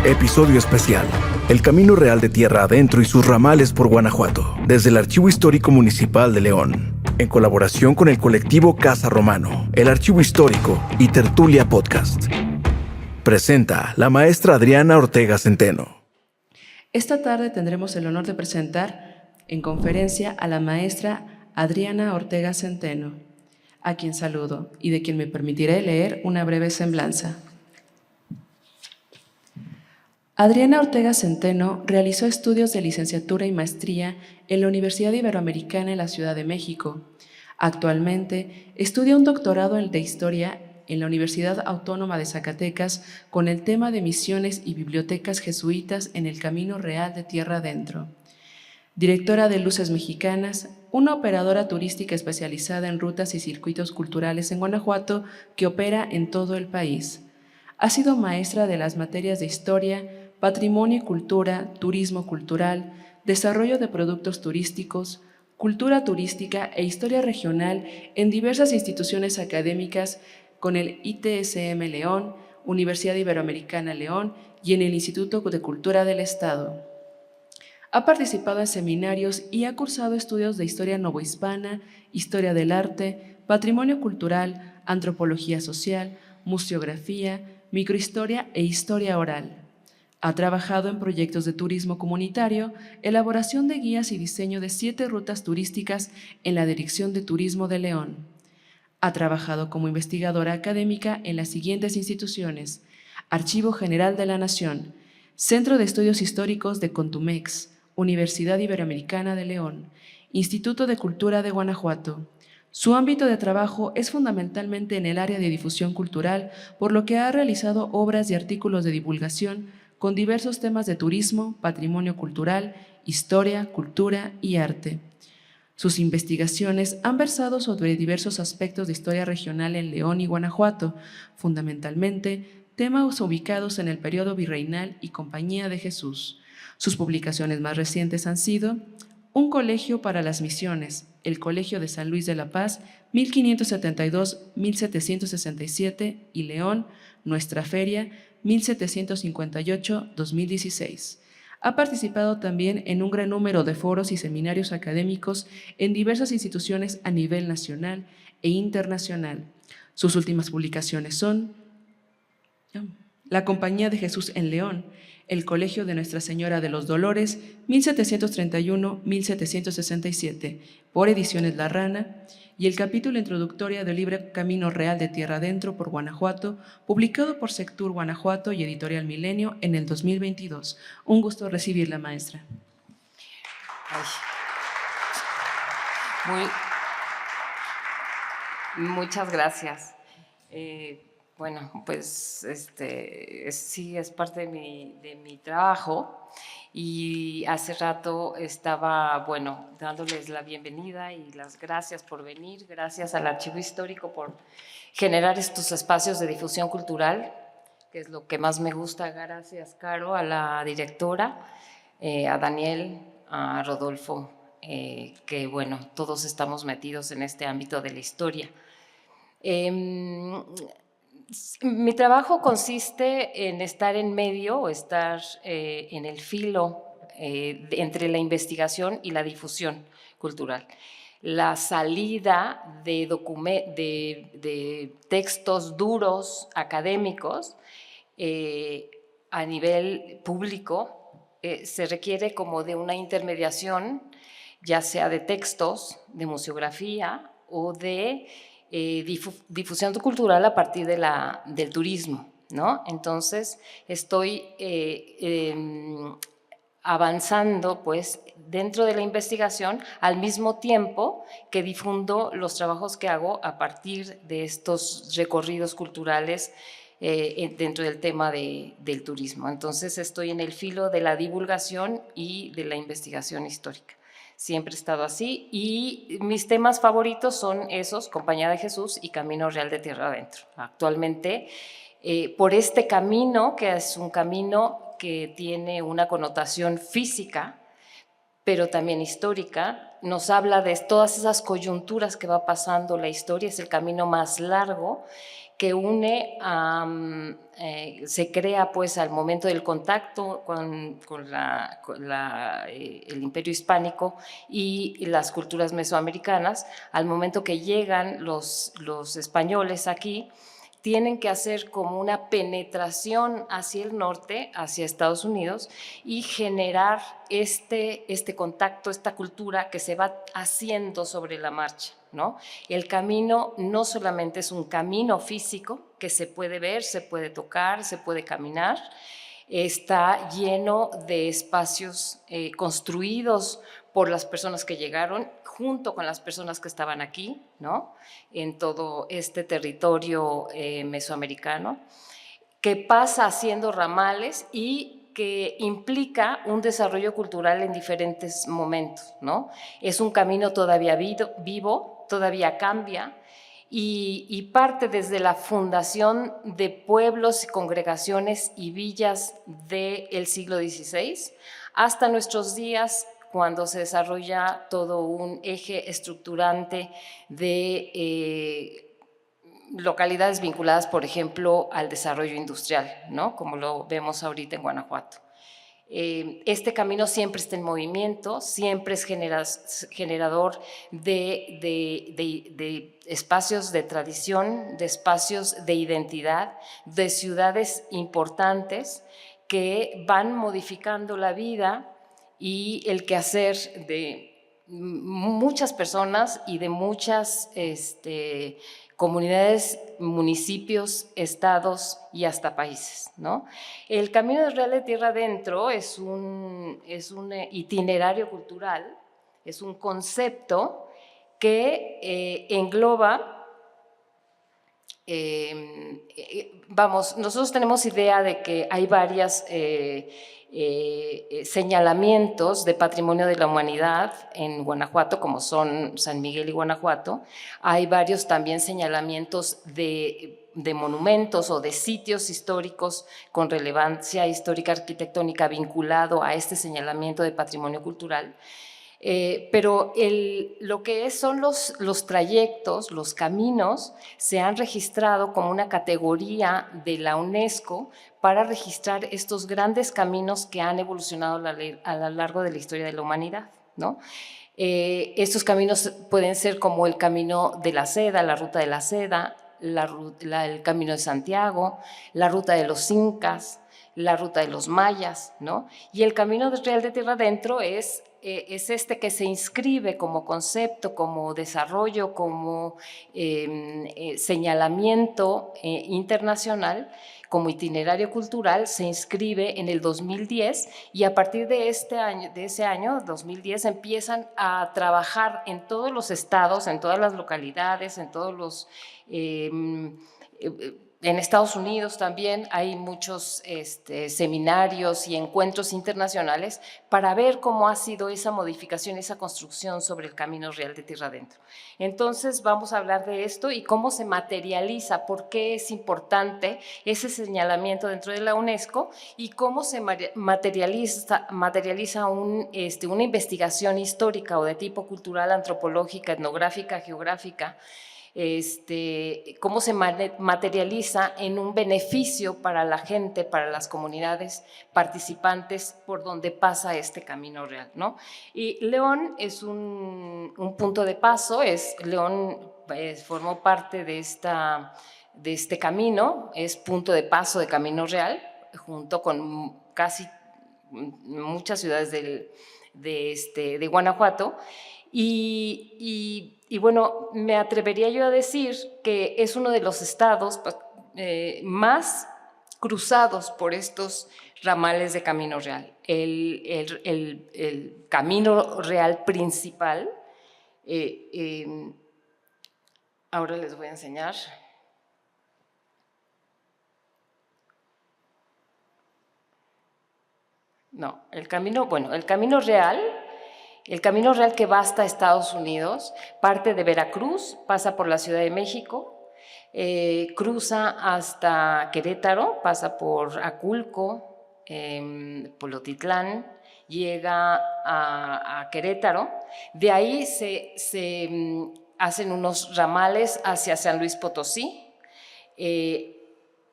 Episodio especial: el Camino Real de Tierra Adentro y sus ramales por Guanajuato, desde el Archivo Histórico Municipal de León, en colaboración con el colectivo Casa Romano, el Archivo Histórico y Tertulia Podcast. Presenta la maestra Adriana Ortega Centeno. Esta tarde tendremos el honor de presentar en conferencia a la maestra Adriana Ortega Centeno, a quien saludo y de quien me permitiré leer una breve semblanza. Adriana Ortega Centeno realizó estudios de licenciatura y maestría en la Universidad Iberoamericana en la Ciudad de México. Actualmente estudia un doctorado de Historia en la Universidad Autónoma de Zacatecas con el tema de misiones y bibliotecas jesuitas en el Camino Real de Tierra Adentro. Directora de Luces Mexicanas, una operadora turística especializada en rutas y circuitos culturales en Guanajuato que opera en todo el país. Ha sido maestra de las materias de Historia, Patrimonio y Cultura, Turismo Cultural, Desarrollo de Productos Turísticos, Cultura Turística e Historia Regional en diversas instituciones académicas con el ITSM León, Universidad Iberoamericana León y en el Instituto de Cultura del Estado. Ha participado en seminarios y ha cursado estudios de Historia Novohispana, Historia del Arte, Patrimonio Cultural, Antropología Social, Museografía, Microhistoria e Historia Oral. Ha trabajado en proyectos de turismo comunitario, elaboración de guías y diseño de 7 rutas turísticas en la Dirección de Turismo de León. Ha trabajado como investigadora académica en las siguientes instituciones: Archivo General de la Nación, Centro de Estudios Históricos de Contumex, Universidad Iberoamericana de León, Instituto de Cultura de Guanajuato. Su ámbito de trabajo es fundamentalmente en el área de difusión cultural, por lo que ha realizado obras y artículos de divulgación con diversos temas de turismo, patrimonio cultural, historia, cultura y arte. Sus investigaciones han versado sobre diversos aspectos de historia regional en León y Guanajuato, fundamentalmente temas ubicados en el periodo virreinal y Compañía de Jesús. Sus publicaciones más recientes han sido Un colegio para las misiones, el Colegio de San Luis de la Paz, 1572-1767, y León, Nuestra Feria, 1758-2016. Ha participado también en un gran número de foros y seminarios académicos en diversas instituciones a nivel nacional e internacional. Sus últimas publicaciones son La Compañía de Jesús en León, el Colegio de Nuestra Señora de los Dolores, 1731-1767, por Ediciones La Rana, y el capítulo introductorio del libro Camino Real de Tierra Adentro por Guanajuato, publicado por Sectur Guanajuato y Editorial Milenio en el 2022. Un gusto recibirla, maestra. Muchas gracias. Bueno, pues sí es parte de mi trabajo, y hace rato estaba, dándoles la bienvenida y las gracias por venir, gracias al Archivo Histórico por generar estos espacios de difusión cultural, que es lo que más me gusta. Gracias, Caro, a la directora, a Daniel, a Rodolfo, que todos estamos metidos en este ámbito de la historia. Mi trabajo consiste en estar en medio o estar en el filo entre la investigación y la difusión cultural. La salida de textos duros académicos a nivel público se requiere como de una intermediación, ya sea de textos, de museografía o de difusión cultural a partir del turismo, ¿no? Entonces estoy avanzando pues dentro de la investigación al mismo tiempo que difundo los trabajos que hago a partir de estos recorridos culturales dentro del tema del turismo. Entonces estoy en el filo de la divulgación y de la investigación histórica. Siempre he estado así, y mis temas favoritos son esos: Compañía de Jesús y Camino Real de Tierra Adentro. Actualmente, por este camino, que es un camino que tiene una connotación física, pero también histórica. Nos habla de todas esas coyunturas que va pasando la historia, es el camino más largo que une, se crea pues al momento del contacto con el Imperio Hispánico y las culturas mesoamericanas. Al momento que llegan los españoles aquí, tienen que hacer como una penetración hacia el norte, hacia Estados Unidos, y generar este contacto, esta cultura que se va haciendo sobre la marcha, ¿no? El camino no solamente es un camino físico que se puede ver, se puede tocar, se puede caminar, está lleno de espacios construidos por las personas que llegaron, junto con las personas que estaban aquí, ¿no? En todo este territorio mesoamericano, que pasa haciendo ramales y que implica un desarrollo cultural en diferentes momentos, ¿no? Es un camino todavía vivo, todavía cambia, y parte desde la fundación de pueblos, congregaciones y villas del siglo XVI hasta nuestros días, cuando se desarrolla todo un eje estructurante de localidades vinculadas, por ejemplo, al desarrollo industrial, ¿no? Como lo vemos ahorita en Guanajuato. Este camino siempre está en movimiento, siempre es generador de espacios de tradición, de espacios de identidad, de ciudades importantes que van modificando la vida y el quehacer de muchas personas y de muchas comunidades, municipios, estados y hasta países, ¿no? El Camino Real de Tierra Adentro es un itinerario cultural, es un concepto que engloba, nosotros tenemos idea de que hay varias señalamientos de patrimonio de la humanidad en Guanajuato, como son San Miguel y Guanajuato. Hay varios también señalamientos de monumentos o de sitios históricos con relevancia histórica arquitectónica vinculado a este señalamiento de patrimonio cultural. Pero lo que son los trayectos, los caminos, se han registrado como una categoría de la UNESCO para registrar estos grandes caminos que han evolucionado a lo largo de la historia de la humanidad, ¿no? Estos caminos pueden ser como el camino de la seda, la ruta de la seda, el camino de Santiago, la ruta de los incas, la ruta de los mayas, ¿no? Y el Camino Real de Tierra Adentro es este que se inscribe como concepto, como desarrollo, como señalamiento internacional, como itinerario cultural, se inscribe en el 2010 y a partir de ese año, 2010, empiezan a trabajar en todos los estados, en todas las localidades, en todos los… en Estados Unidos también hay muchos seminarios y encuentros internacionales para ver cómo ha sido esa modificación, esa construcción sobre el Camino Real de Tierra Adentro. Entonces vamos a hablar de esto y cómo se materializa, por qué es importante ese señalamiento dentro de la UNESCO y cómo se materializa una investigación histórica o de tipo cultural, antropológica, etnográfica, geográfica, cómo se materializa en un beneficio para la gente, para las comunidades participantes por donde pasa este camino real, ¿no? Y León es un punto de paso, León formó parte de este camino, es punto de paso de Camino Real, junto con casi muchas ciudades de Guanajuato, y bueno, me atrevería yo a decir que es uno de los estados más cruzados por estos ramales de Camino Real. El Camino Real principal, ahora les voy a enseñar. No, el Camino Real… El Camino Real que va hasta Estados Unidos parte de Veracruz, pasa por la Ciudad de México, cruza hasta Querétaro, pasa por Aculco, Polotitlán llega a Querétaro. De ahí se hacen unos ramales hacia San Luis Potosí.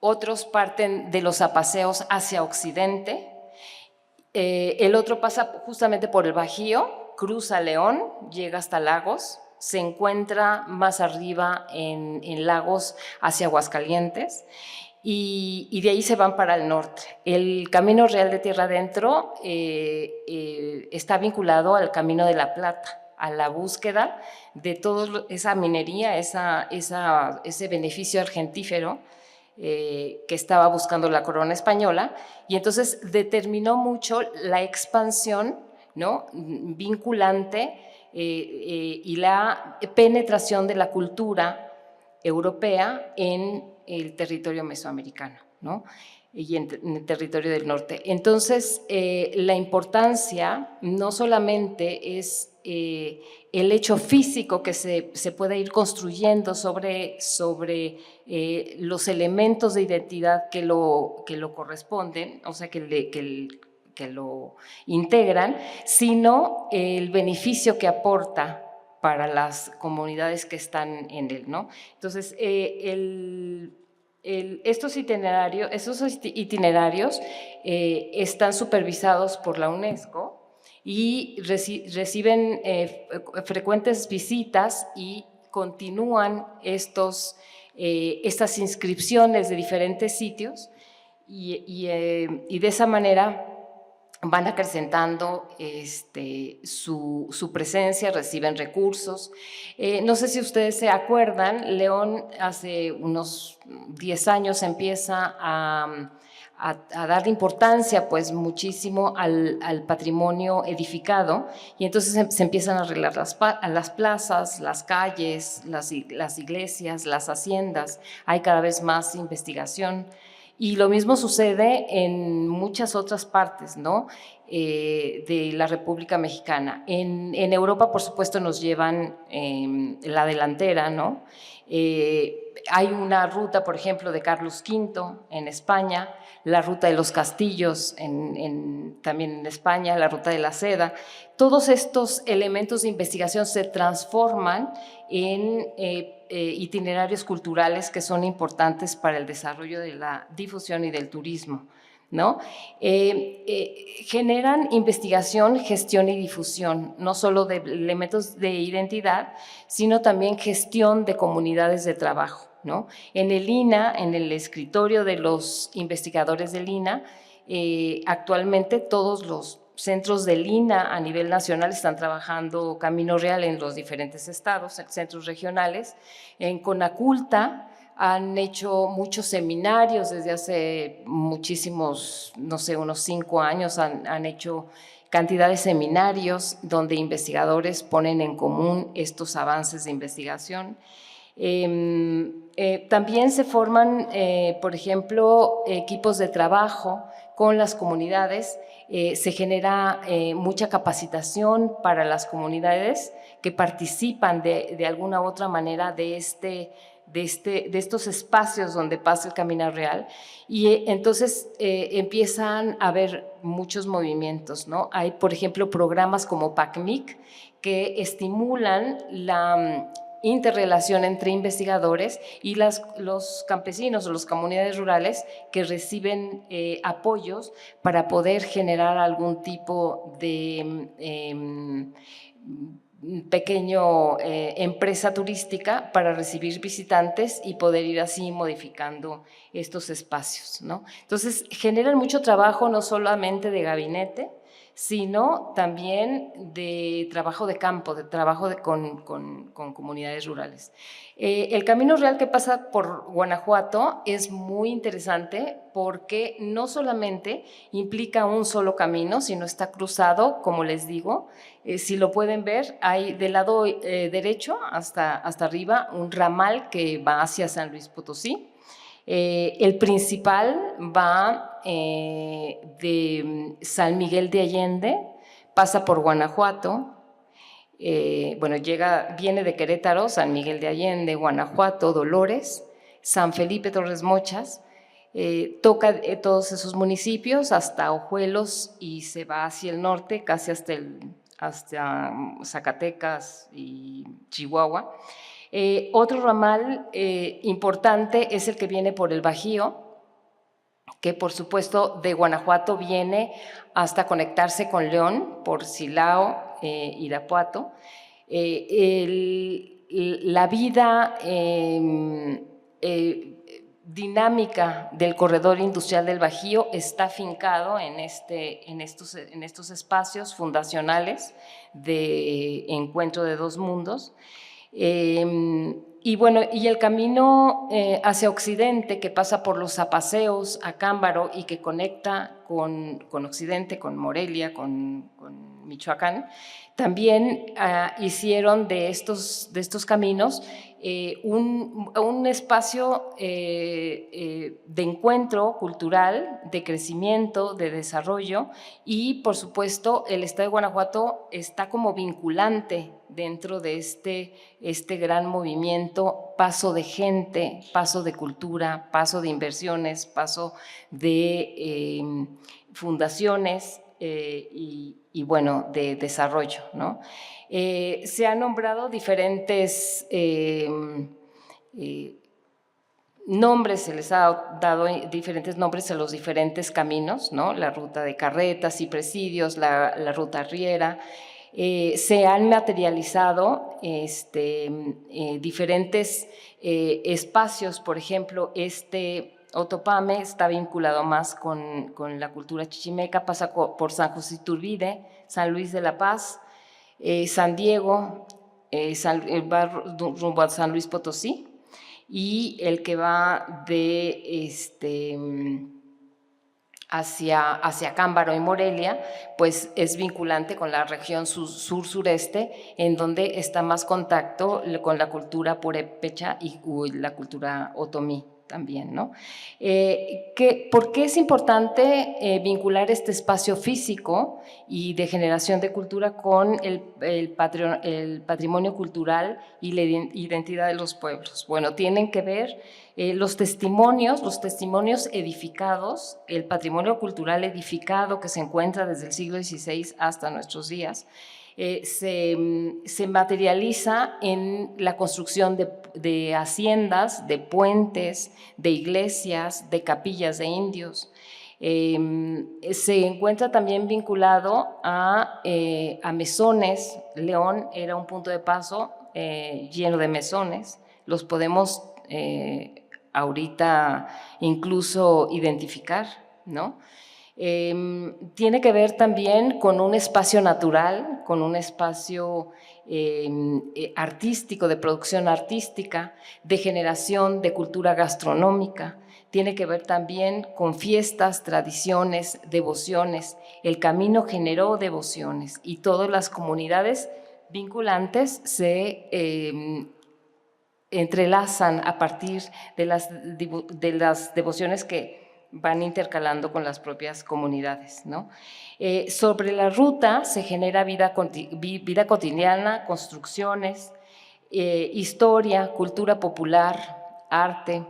Otros parten de los apaseos hacia Occidente. El otro pasa justamente por el Bajío, cruza León, llega hasta Lagos, se encuentra más arriba en Lagos hacia Aguascalientes y de ahí se van para el norte. El Camino Real de Tierra Adentro está vinculado al Camino de la Plata, a la búsqueda de toda esa minería, ese beneficio argentífero que estaba buscando la corona española, y entonces determinó mucho la expansión, ¿no?, vinculante y la penetración de la cultura europea en el territorio mesoamericano, ¿no?, y en el territorio del norte. Entonces, la importancia no solamente es el hecho físico que se puede ir construyendo sobre los elementos de identidad que lo corresponden, o sea, que lo integran, sino el beneficio que aporta para las comunidades que están en él, ¿no? Entonces, estos itinerarios están supervisados por la UNESCO y reciben frecuentes visitas y continúan estas inscripciones de diferentes sitios y de esa manera van acrecentando su presencia, reciben recursos. No sé si ustedes se acuerdan, León hace unos 10 años empieza a dar importancia pues muchísimo al patrimonio edificado, y entonces se empiezan a arreglar las plazas, las calles, las iglesias, las haciendas. Hay cada vez más investigación. Y lo mismo sucede en muchas otras partes, ¿no?, de la República Mexicana. En Europa, por supuesto, nos llevan la delantera, ¿no? Hay una ruta, por ejemplo, de Carlos V en España, la ruta de los castillos también en España, la ruta de la seda. Todos estos elementos de investigación se transforman en itinerarios culturales que son importantes para el desarrollo de la difusión y del turismo, ¿no? Generan investigación, gestión y difusión, no solo de elementos de identidad, sino también gestión de comunidades de trabajo, ¿no? En el INAH, en el escritorio de los investigadores del INAH, actualmente todos los centros del INAH a nivel nacional están trabajando Camino Real en los diferentes estados, centros regionales. En Conaculta han hecho muchos seminarios desde hace muchísimos, no sé, unos 5 años, han hecho cantidad de seminarios donde investigadores ponen en común estos avances de investigación. También se forman, por ejemplo, equipos de trabajo con las comunidades. Se genera mucha capacitación para las comunidades que participan de alguna u otra manera de estos espacios donde pasa el Camino Real, y entonces empiezan a haber muchos movimientos, ¿no? Hay, por ejemplo, programas como PACMIC que estimulan la interrelación entre investigadores y los campesinos o las comunidades rurales que reciben apoyos para poder generar algún tipo de pequeño empresa turística para recibir visitantes y poder ir así modificando estos espacios, ¿no? Entonces, generan mucho trabajo, no solamente de gabinete, sino también de trabajo de campo, de trabajo con comunidades rurales. El Camino Real que pasa por Guanajuato es muy interesante porque no solamente implica un solo camino, sino está cruzado, como les digo. Si lo pueden ver, hay del lado derecho hasta arriba un ramal que va hacia San Luis Potosí. El principal va de San Miguel de Allende, pasa por Guanajuato, bueno, viene de Querétaro, San Miguel de Allende, Guanajuato, Dolores, San Felipe Torres Mochas, toca todos esos municipios hasta Ojuelos y se va hacia el norte, casi hasta Zacatecas y Chihuahua. Otro ramal importante es el que viene por el Bajío, que por supuesto de Guanajuato viene hasta conectarse con León por Silao, Irapuato. La vida dinámica del corredor industrial del Bajío está afincado en estos espacios fundacionales de encuentro de dos mundos. Y bueno, y el camino hacia Occidente, que pasa por los Apaseos, Acámbaro, y que conecta con Occidente, con Morelia, con Michoacán, también hicieron de estos caminos un espacio de encuentro cultural, de crecimiento, de desarrollo, y por supuesto el Estado de Guanajuato está como vinculante dentro de este gran movimiento, paso de gente, paso de cultura, paso de inversiones, paso de fundaciones y bueno, de desarrollo, ¿no? Se han nombrado diferentes nombres, se les ha dado diferentes nombres a los diferentes caminos, ¿no? La ruta de carretas y presidios, la ruta arriera. Se han materializado diferentes espacios, por ejemplo, Otopame está vinculado más con la cultura chichimeca, pasa por San José Iturbide, San Luis de la Paz, San Diego, va rumbo a San Luis Potosí, y el que va hacia Cámbaro y Morelia, pues es vinculante con la región sur-sureste, en donde está más contacto con la cultura purépecha y la cultura otomí también, ¿no? ¿Por qué es importante vincular este espacio físico y de generación de cultura con el patrimonio cultural y la identidad de los pueblos? Bueno, tienen que ver los testimonios edificados, el patrimonio cultural edificado que se encuentra desde el siglo XVI hasta nuestros días, se materializa en la construcción de haciendas, de puentes, de iglesias, de capillas de indios. Se encuentra también vinculado a mesones. León era un punto de paso lleno de mesones. Los podemos ahorita incluso identificar, ¿no? Tiene que ver también con un espacio natural, con un espacio artístico, de producción artística, de generación de cultura gastronómica. Tiene que ver también con fiestas, tradiciones, devociones. El camino generó devociones y todas las comunidades vinculantes se entrelazan a partir de las devociones que van intercalando con las propias comunidades, ¿no? Sobre la ruta se genera vida cotidiana, construcciones, historia, cultura popular, arte,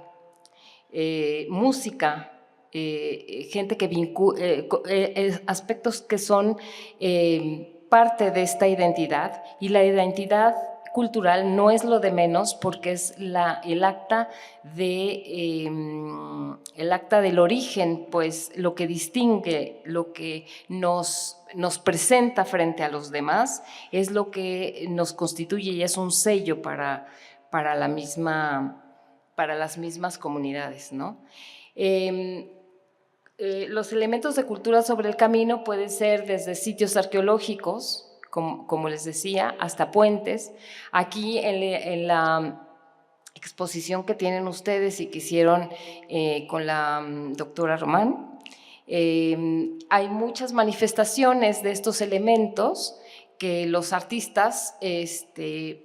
música, gente que vincula, aspectos que son parte de esta identidad, y la identidad cultural no es lo de menos, porque es el acta del origen, pues lo que distingue, lo que nos presenta frente a los demás, es lo que nos constituye y es un sello para las mismas comunidades, ¿no? Los elementos de cultura sobre el camino pueden ser desde sitios arqueológicos, como les decía, hasta puentes. Aquí en la exposición que tienen ustedes y que hicieron con la doctora Román, hay muchas manifestaciones de estos elementos que los artistas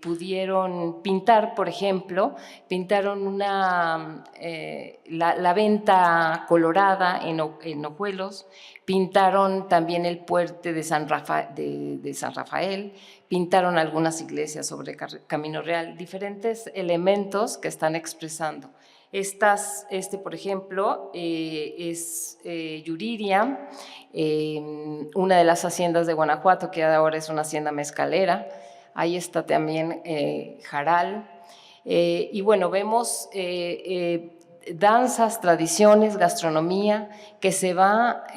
pudieron pintar. Por ejemplo, pintaron la venta colorada en Ojuelos, pintaron también el puente de San Rafael, pintaron algunas iglesias sobre Camino Real, diferentes elementos que están expresando. Por ejemplo, es Yuriria, una de las haciendas de Guanajuato, que ahora es una hacienda mezcalera. Ahí está también Jaral. Y bueno, vemos danzas, tradiciones, gastronomía que se va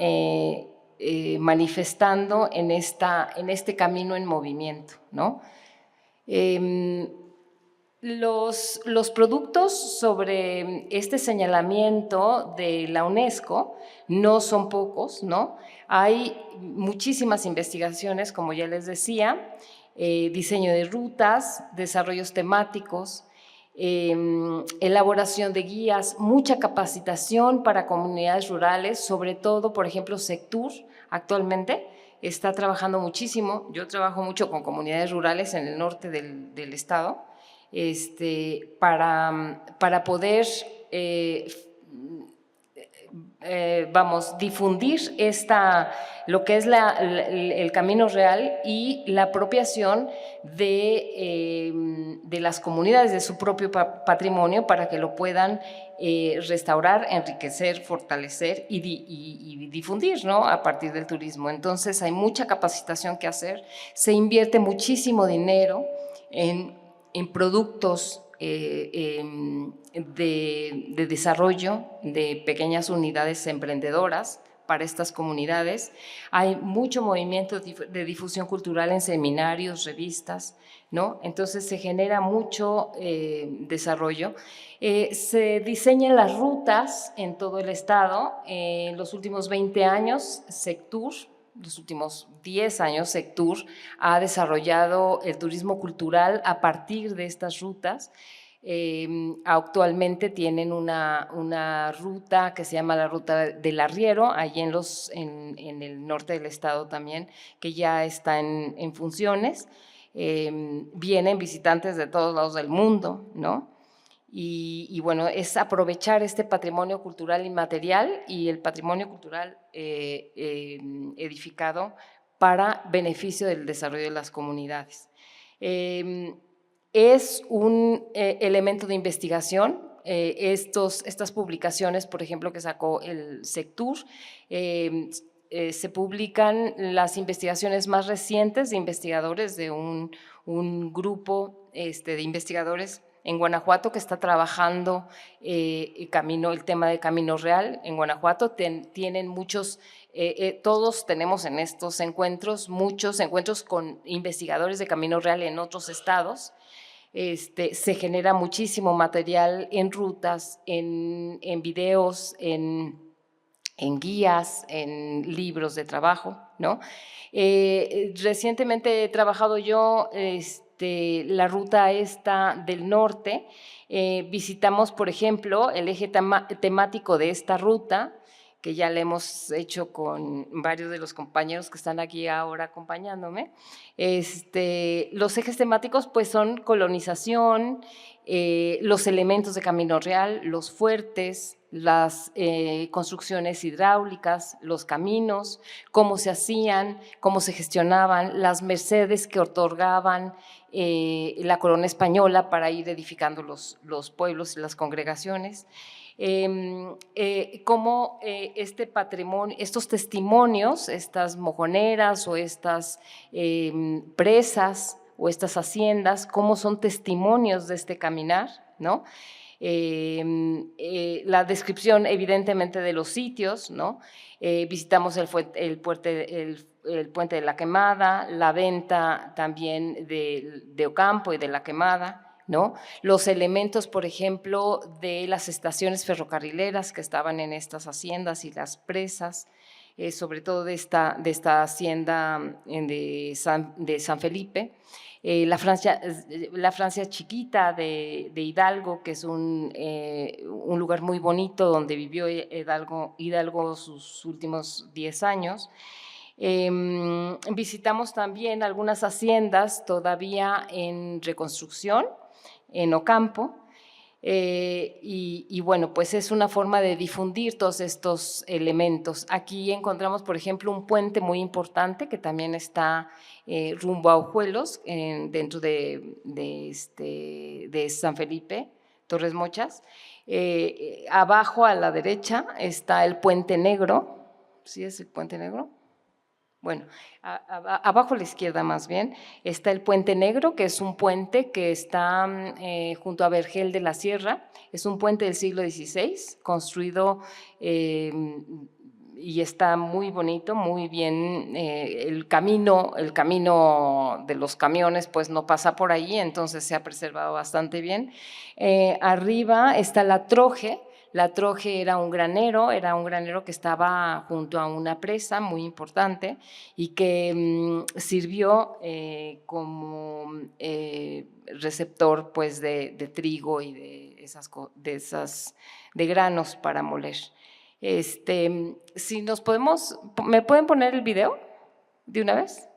manifestando en este camino en movimiento, ¿no? Los productos sobre este señalamiento de la UNESCO no son pocos, ¿no? Hay muchísimas investigaciones, como ya les decía, diseño de rutas, desarrollos temáticos, elaboración de guías, mucha capacitación para comunidades rurales, sobre todo, por ejemplo, Sectur actualmente está trabajando muchísimo. Yo trabajo mucho con comunidades rurales en el norte del estado, para poder difundir lo que es el camino real y la apropiación de las comunidades, de su propio patrimonio, para que lo puedan restaurar, enriquecer, fortalecer y difundir, ¿no?, a partir del turismo. Entonces hay mucha capacitación que hacer, se invierte muchísimo dinero en productos de desarrollo de pequeñas unidades emprendedoras para estas comunidades. Hay mucho movimiento de difusión cultural en seminarios, revistas, ¿no? Entonces se genera mucho desarrollo. Se diseñan las rutas en todo el estado. En los últimos 20 años, Sectur, los últimos 10 años, Sectur ha desarrollado el turismo cultural a partir de estas rutas. Actualmente tienen una ruta que se llama la Ruta del Arriero, allí en el norte del estado también, que ya está en funciones. Vienen visitantes de todos lados del mundo, ¿no? Y bueno, es aprovechar este patrimonio cultural inmaterial y el patrimonio cultural edificado para beneficio del desarrollo de las comunidades. Es un elemento de investigación. Estas publicaciones, por ejemplo, que sacó el Sectur, se publican las investigaciones más recientes de investigadores de un grupo de investigadores en Guanajuato que está trabajando el tema de Camino Real. En Guanajuato tienen muchos, todos tenemos en estos encuentros, muchos encuentros con investigadores de Camino Real en otros estados. Se genera muchísimo material en rutas, en videos, en guías, en libros de trabajo, ¿no? Recientemente he trabajado yo la ruta esta del norte. Visitamos, por ejemplo, el eje temático de esta ruta, que ya le hemos hecho con varios de los compañeros que están aquí ahora acompañándome. Los ejes temáticos pues son colonización, los elementos de Camino Real, los fuertes, las construcciones hidráulicas, los caminos, cómo se hacían, cómo se gestionaban, las mercedes que otorgaban la corona española para ir edificando los pueblos y las congregaciones. Cómo este patrimonio, estos testimonios, estas mojoneras o estas presas o estas haciendas, cómo son testimonios de este caminar, ¿no? La descripción evidentemente de los sitios, ¿no? Visitamos el puente de la Quemada, la venta también de Ocampo y de la Quemada, ¿no? Los elementos, por ejemplo, de las estaciones ferrocarrileras que estaban en estas haciendas y las presas, sobre todo de esta hacienda de San Felipe. La Francia chiquita de Hidalgo, que es un lugar muy bonito donde vivió Hidalgo sus últimos 10 años. Visitamos también algunas haciendas todavía en reconstrucción, en Ocampo, y bueno, pues es una forma de difundir todos estos elementos. Aquí encontramos, por ejemplo, un puente muy importante que también está rumbo a Ojuelos, dentro de San Felipe, Torres Mochas. Abajo a la derecha está el Puente Negro. ¿Sí es el Puente Negro? Bueno, abajo a la izquierda más bien, está el Puente Negro, que es un puente que está junto a Vergel de la Sierra. Es un puente del siglo XVI, construido y está muy bonito, muy bien. El camino de los camiones pues no pasa por ahí, entonces se ha preservado bastante bien. Arriba está la Troje. La Troje era un granero que estaba junto a una presa muy importante y que sirvió como receptor pues de trigo y de granos para moler. Si nos podemos, ¿me pueden poner el video de una vez?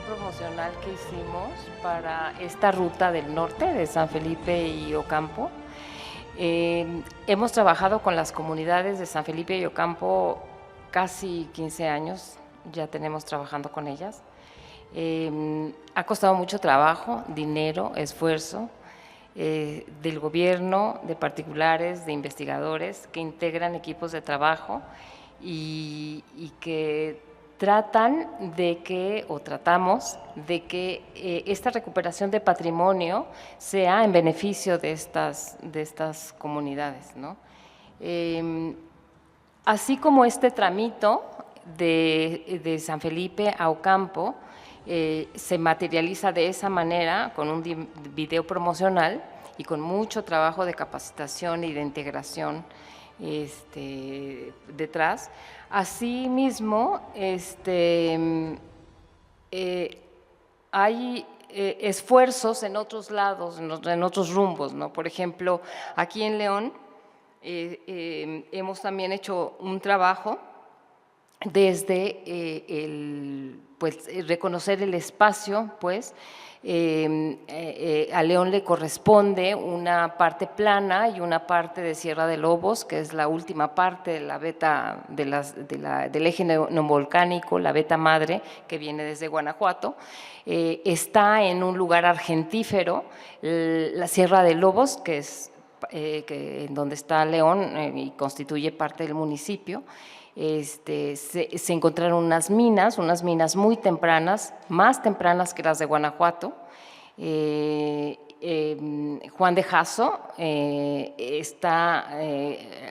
Promocional que hicimos para esta ruta del norte de San Felipe y Ocampo. Hemos trabajado con las comunidades de San Felipe y Ocampo casi 15 años, ya tenemos trabajando con ellas. Ha costado mucho trabajo, dinero, esfuerzo del gobierno, de particulares, de investigadores que integran equipos de trabajo y que tratan de que, o tratamos de que esta recuperación de patrimonio sea en beneficio de estas comunidades, ¿no? Así como este tramito de San Felipe a Ocampo se materializa de esa manera con un video promocional y con mucho trabajo de capacitación y de integración detrás. Asimismo, hay esfuerzos en otros lados, en otros rumbos, ¿no? Por ejemplo, aquí en León hemos también hecho un trabajo desde reconocer el espacio, pues, a León le corresponde una parte plana y una parte de Sierra de Lobos, que es la última parte de la veta del eje neovolcánico, la veta madre, que viene desde Guanajuato. Está en un lugar argentífero, la Sierra de Lobos, que es en donde está León y constituye parte del municipio. Se encontraron unas minas muy tempranas, más tempranas que las de Guanajuato. Juan de Jasso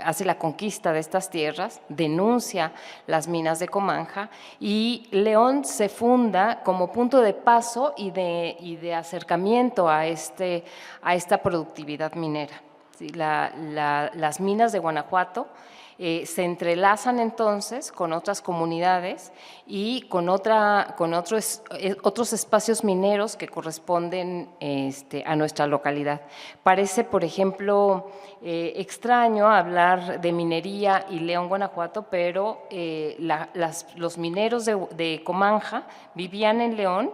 hace la conquista de estas tierras, denuncia las minas de Comanja y León se funda como punto de paso y de acercamiento a esta productividad minera. ¿Sí? Las minas de Guanajuato se entrelazan entonces con otras comunidades y con otros espacios mineros que corresponden a nuestra localidad. Parece, por ejemplo, extraño hablar de minería y León, Guanajuato, pero los mineros de Comanja vivían en León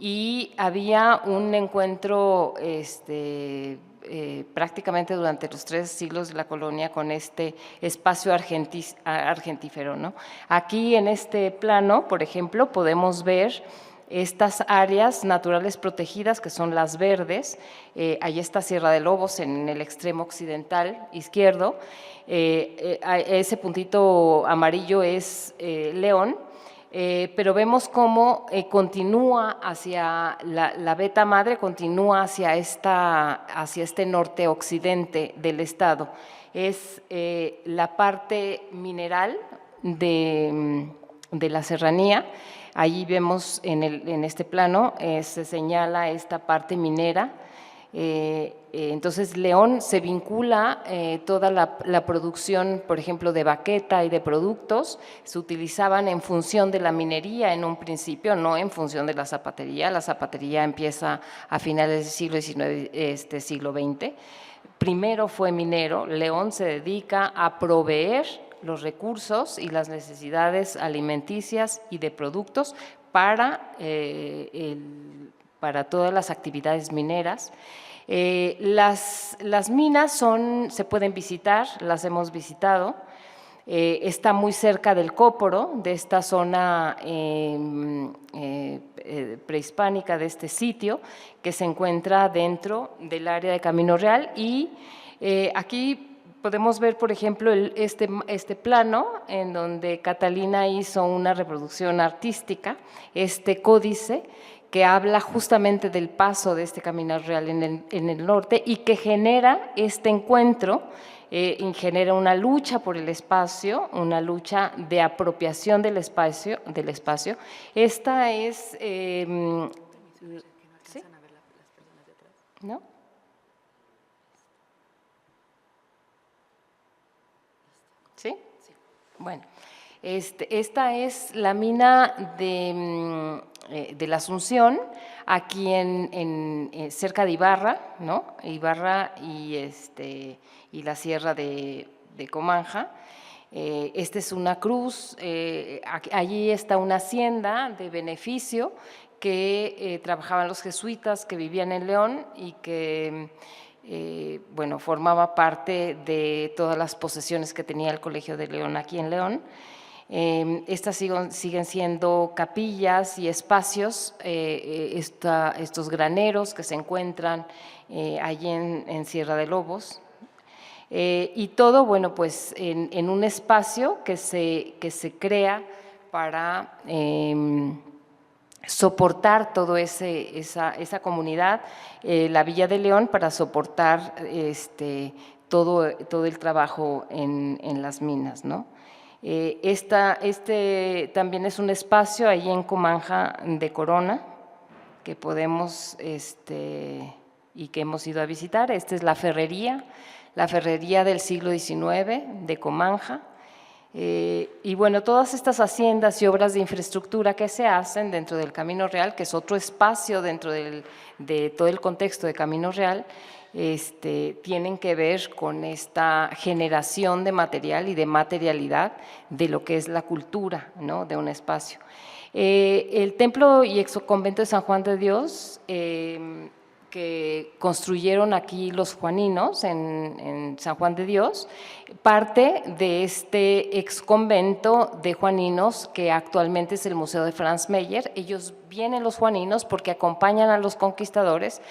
y había un encuentro prácticamente durante los 3 siglos de la colonia con este espacio argentífero, ¿no? Aquí en este plano, por ejemplo, podemos ver estas áreas naturales protegidas que son las verdes. Ahí está Sierra de Lobos en el extremo occidental izquierdo. Ese puntito amarillo es León. pero vemos cómo continúa hacia la veta madre, continúa hacia este norte-occidente del estado. Es la parte mineral de la serranía. Allí vemos en este plano, se señala esta parte minera. Entonces, León se vincula toda la producción, por ejemplo, de baqueta y de productos, se utilizaban en función de la minería en un principio, no en función de la zapatería. La zapatería empieza a finales del siglo XIX, siglo XX. Primero fue minero. León se dedica a proveer los recursos y las necesidades alimenticias y de productos para todas las actividades mineras. Las minas se pueden visitar, las hemos visitado. Está muy cerca del Cóporo, de esta zona prehispánica, de este sitio, que se encuentra dentro del área de Camino Real. Y aquí podemos ver, por ejemplo, este plano en donde Catalina hizo una reproducción artística, este códice, que habla justamente del paso de este Camino Real en el norte y que genera este encuentro, genera una lucha por el espacio, una lucha de apropiación del espacio. Esta es… ¿sí? ¿No? ¿Sí? Bueno, esta es la mina de la Asunción, aquí cerca de Ibarra, ¿no? Ibarra y la sierra de Comanja. Esta es una cruz, allí está una hacienda de beneficio que trabajaban los jesuitas que vivían en León y que… bueno, formaba parte de todas las posesiones que tenía el Colegio de León aquí en León. Estas siguen siendo capillas y espacios, estos graneros que se encuentran allí en Sierra de Lobos. Y todo, bueno, pues en un espacio que se crea para soportar toda esa comunidad, la Villa de León, para soportar todo el trabajo en las minas, ¿no? También es un espacio ahí en Comanja de Corona que podemos y que hemos ido a visitar. Esta es la ferrería del siglo XIX de Comanja. Y bueno, todas estas haciendas y obras de infraestructura que se hacen dentro del Camino Real, que es otro espacio dentro de todo el contexto de Camino Real, tienen que ver con esta generación de material y de materialidad de lo que es la cultura, ¿no?, de un espacio. El templo y exconvento de San Juan de Dios, que construyeron aquí los juaninos en San Juan de Dios, parte de este exconvento de juaninos que actualmente es el Museo de Franz Mayer. Ellos vienen, los juaninos, porque acompañan a los conquistadores,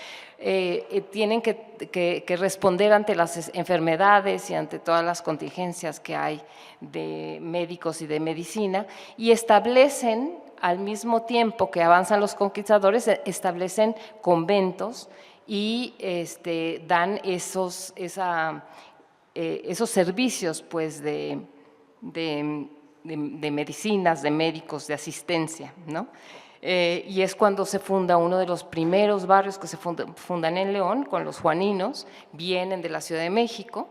tienen que responder ante las enfermedades y ante todas las contingencias que hay de médicos y de medicina, y establecen, al mismo tiempo que avanzan los conquistadores, establecen conventos y dan esos servicios, pues, de medicinas, de médicos, de asistencia, ¿no? Y es cuando se funda uno de los primeros barrios que se fundan en León, con los juaninos. Vienen de la Ciudad de México,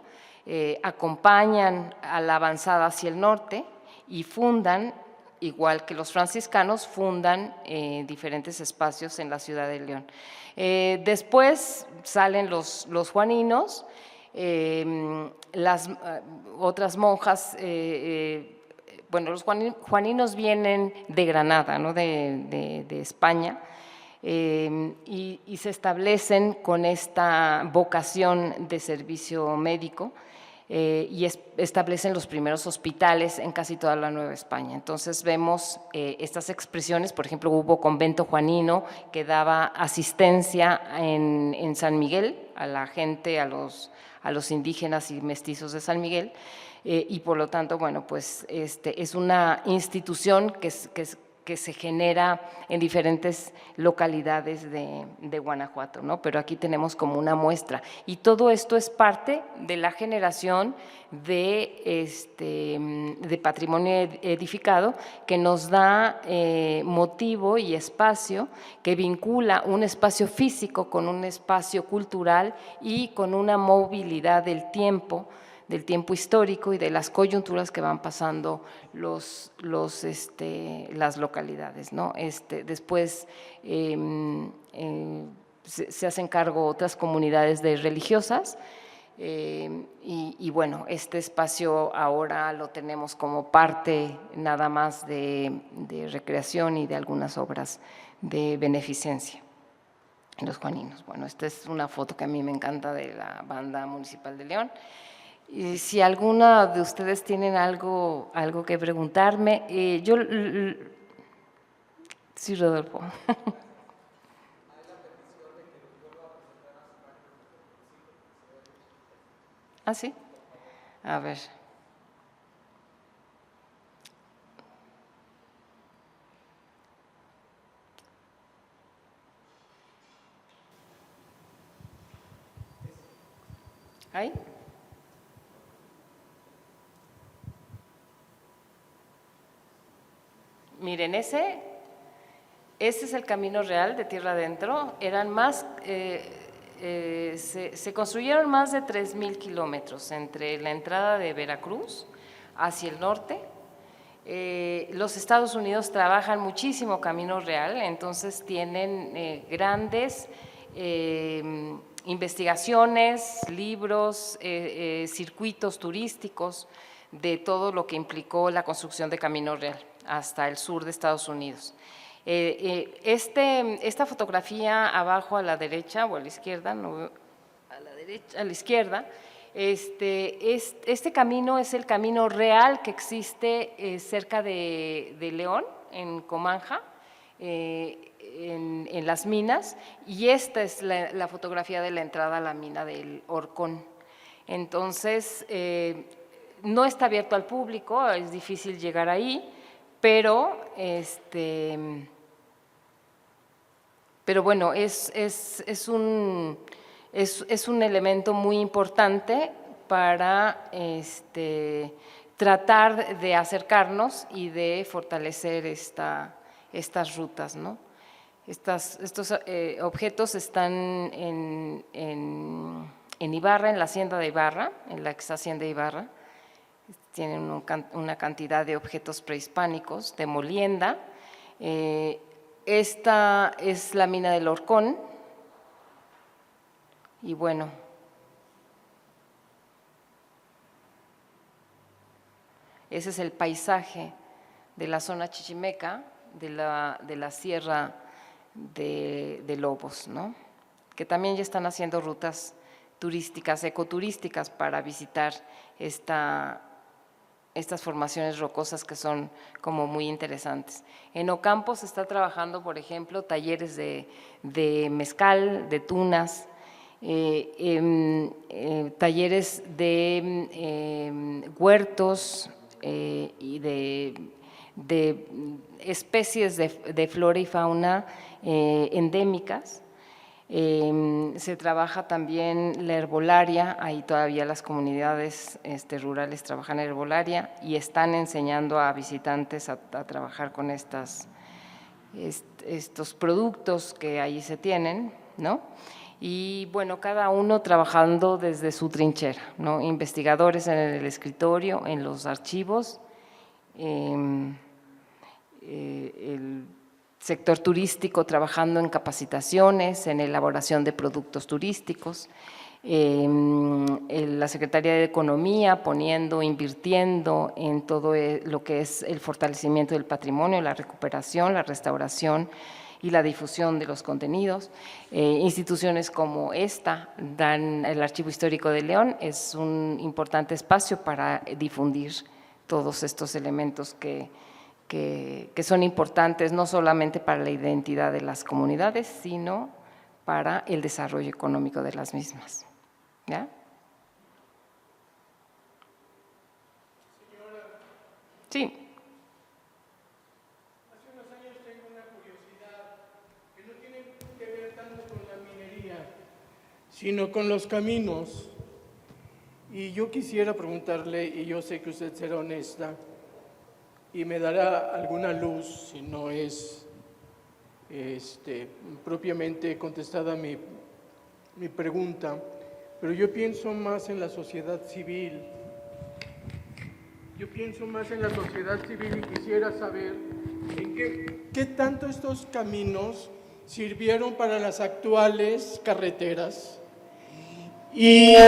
acompañan a la avanzada hacia el norte y fundan, igual que los franciscanos, fundan diferentes espacios en la ciudad de León. Después salen los juaninos, las otras monjas, bueno, los juaninos vienen de Granada, ¿no?, de España, y se establecen con esta vocación de servicio médico, y establecen los primeros hospitales en casi toda la Nueva España. Entonces vemos estas expresiones. Por ejemplo, hubo convento juanino que daba asistencia en San Miguel a la gente, a los indígenas y mestizos de San Miguel, y por lo tanto, bueno, pues es una institución que se genera en diferentes localidades de Guanajuato, ¿no? Pero aquí tenemos como una muestra. Y todo esto es parte de la generación de patrimonio edificado que nos da motivo y espacio, que vincula un espacio físico con un espacio cultural y con una movilidad del tiempo histórico y de las coyunturas que van pasando las localidades, ¿no? Después se hacen cargo otras comunidades religiosas y bueno, este espacio ahora lo tenemos como parte nada más de recreación y de algunas obras de beneficencia en los Juaninos. Bueno, esta es una foto que a mí me encanta de la Banda Municipal de León. Y si alguna de ustedes tienen algo que preguntarme, sí, Rodolfo. ¿Ah, sí? A ver. ¿Ahí? Miren, ese es el camino real de tierra adentro. Eran más, se construyeron más de 3,000 kilómetros entre la entrada de Veracruz hacia el norte. Los Estados Unidos trabajan muchísimo camino real, entonces tienen grandes investigaciones, libros, circuitos turísticos de todo lo que implicó la construcción de camino real hasta el sur de Estados Unidos. Esta fotografía abajo a la derecha o a la izquierda, no, a la izquierda, este camino es el camino real que existe cerca de León, en Comanja, en las minas, y esta es la fotografía de la entrada a la mina del Horcón. Entonces, no está abierto al público, es difícil llegar ahí, pero bueno, es un elemento muy importante para tratar de acercarnos y de fortalecer estas rutas, ¿no? Estos objetos están en Ibarra, en la hacienda de Ibarra, en la ex hacienda de Ibarra. Tienen una cantidad de objetos prehispánicos, de molienda. Esta es la mina del Horcón. Y bueno, ese es el paisaje de la zona chichimeca, de la sierra de Lobos, ¿no? Que también ya están haciendo rutas turísticas, ecoturísticas para visitar estas formaciones rocosas que son como muy interesantes. En Ocampo se está trabajando, por ejemplo, talleres de mezcal, de tunas, talleres de huertos y de especies de flora y fauna endémicas. Se trabaja también la herbolaria, ahí todavía las comunidades rurales trabajan herbolaria y están enseñando a visitantes a trabajar con estos productos que ahí se tienen, ¿no? Y bueno, cada uno trabajando desde su trinchera, ¿no? Investigadores en el escritorio, en los archivos, el sector turístico trabajando en capacitaciones, en elaboración de productos turísticos, la Secretaría de Economía invirtiendo en todo lo que es el fortalecimiento del patrimonio, la recuperación, la restauración y la difusión de los contenidos. Instituciones como esta, el Archivo Histórico de León, es un importante espacio para difundir todos estos elementos que son importantes no solamente para la identidad de las comunidades, sino para el desarrollo económico de las mismas. ¿Ya? Sí. Hace unos años sino con los caminos. Y yo quisiera preguntarle, y yo sé que usted será honesta, y me dará alguna luz si no es propiamente contestada mi pregunta, pero yo pienso más en la sociedad civil. Yo pienso más en la sociedad civil y quisiera saber en qué tanto estos caminos sirvieron para las actuales carreteras y qué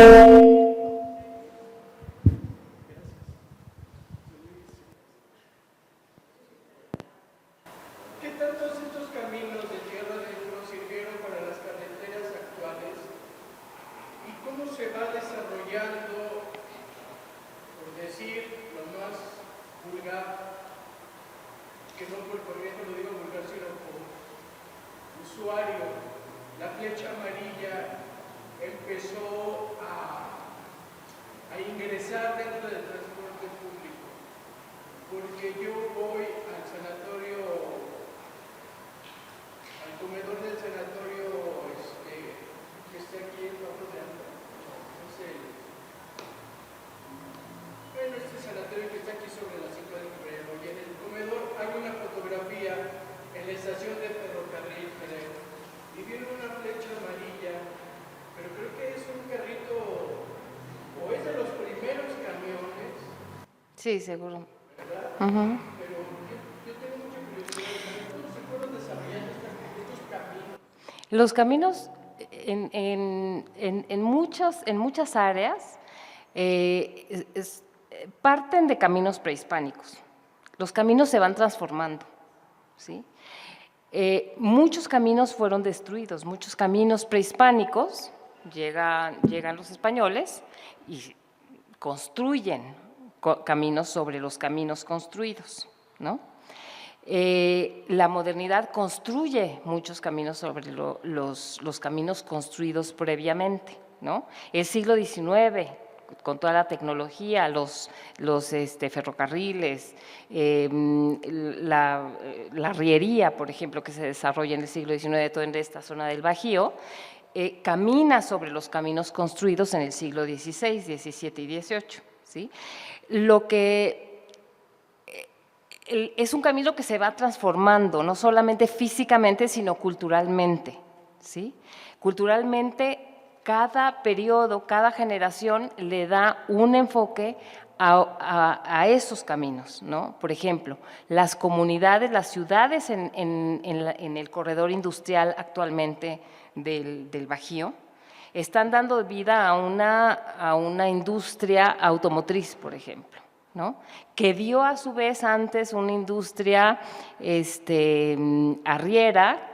tantos estos caminos de tierra adentro sirvieron para las carreteras actuales y cómo se va desarrollando, por decir lo más vulgar, que no por corriente lo digo vulgar, sino por usuario, la flecha amarilla empezó a ingresar dentro del transporte público, porque yo voy al sanatorio, al comedor del sanatorio que está aquí en Bajo de Anda, no sé, bueno, este sanatorio que está aquí sobre la 5 de febrero, y en el comedor hay una fotografía en la estación de ferrocarril, creo, y viene una flecha amarilla, pero creo que es un carrito, o es de los primeros camiones. Sí, seguro. ¿Verdad? Pero yo tengo mucha curiosidad, ¿cómo se fueron desarrollando estos caminos? Los caminos en muchas áreas parten de caminos prehispánicos. Los caminos se van transformando, ¿sí? Muchos caminos fueron destruidos, muchos caminos prehispánicos, llegan los españoles y construyen caminos sobre los caminos construidos, ¿no? La modernidad construye muchos caminos sobre los caminos construidos previamente, ¿no? El siglo XIX, con toda la tecnología, los ferrocarriles, la riería, por ejemplo, que se desarrolla en el siglo XIX, toda esta zona del Bajío, camina sobre los caminos construidos en el siglo XVI, XVII y XVIII, ¿sí? Lo que es un camino que se va transformando, no solamente físicamente, sino culturalmente, ¿sí? Culturalmente, cada periodo, cada generación le da un enfoque a esos caminos, ¿no? Por ejemplo, las comunidades, las ciudades en el corredor industrial actualmente del Bajío están dando vida a una industria automotriz, por ejemplo, ¿no? Que dio a su vez antes una industria arriera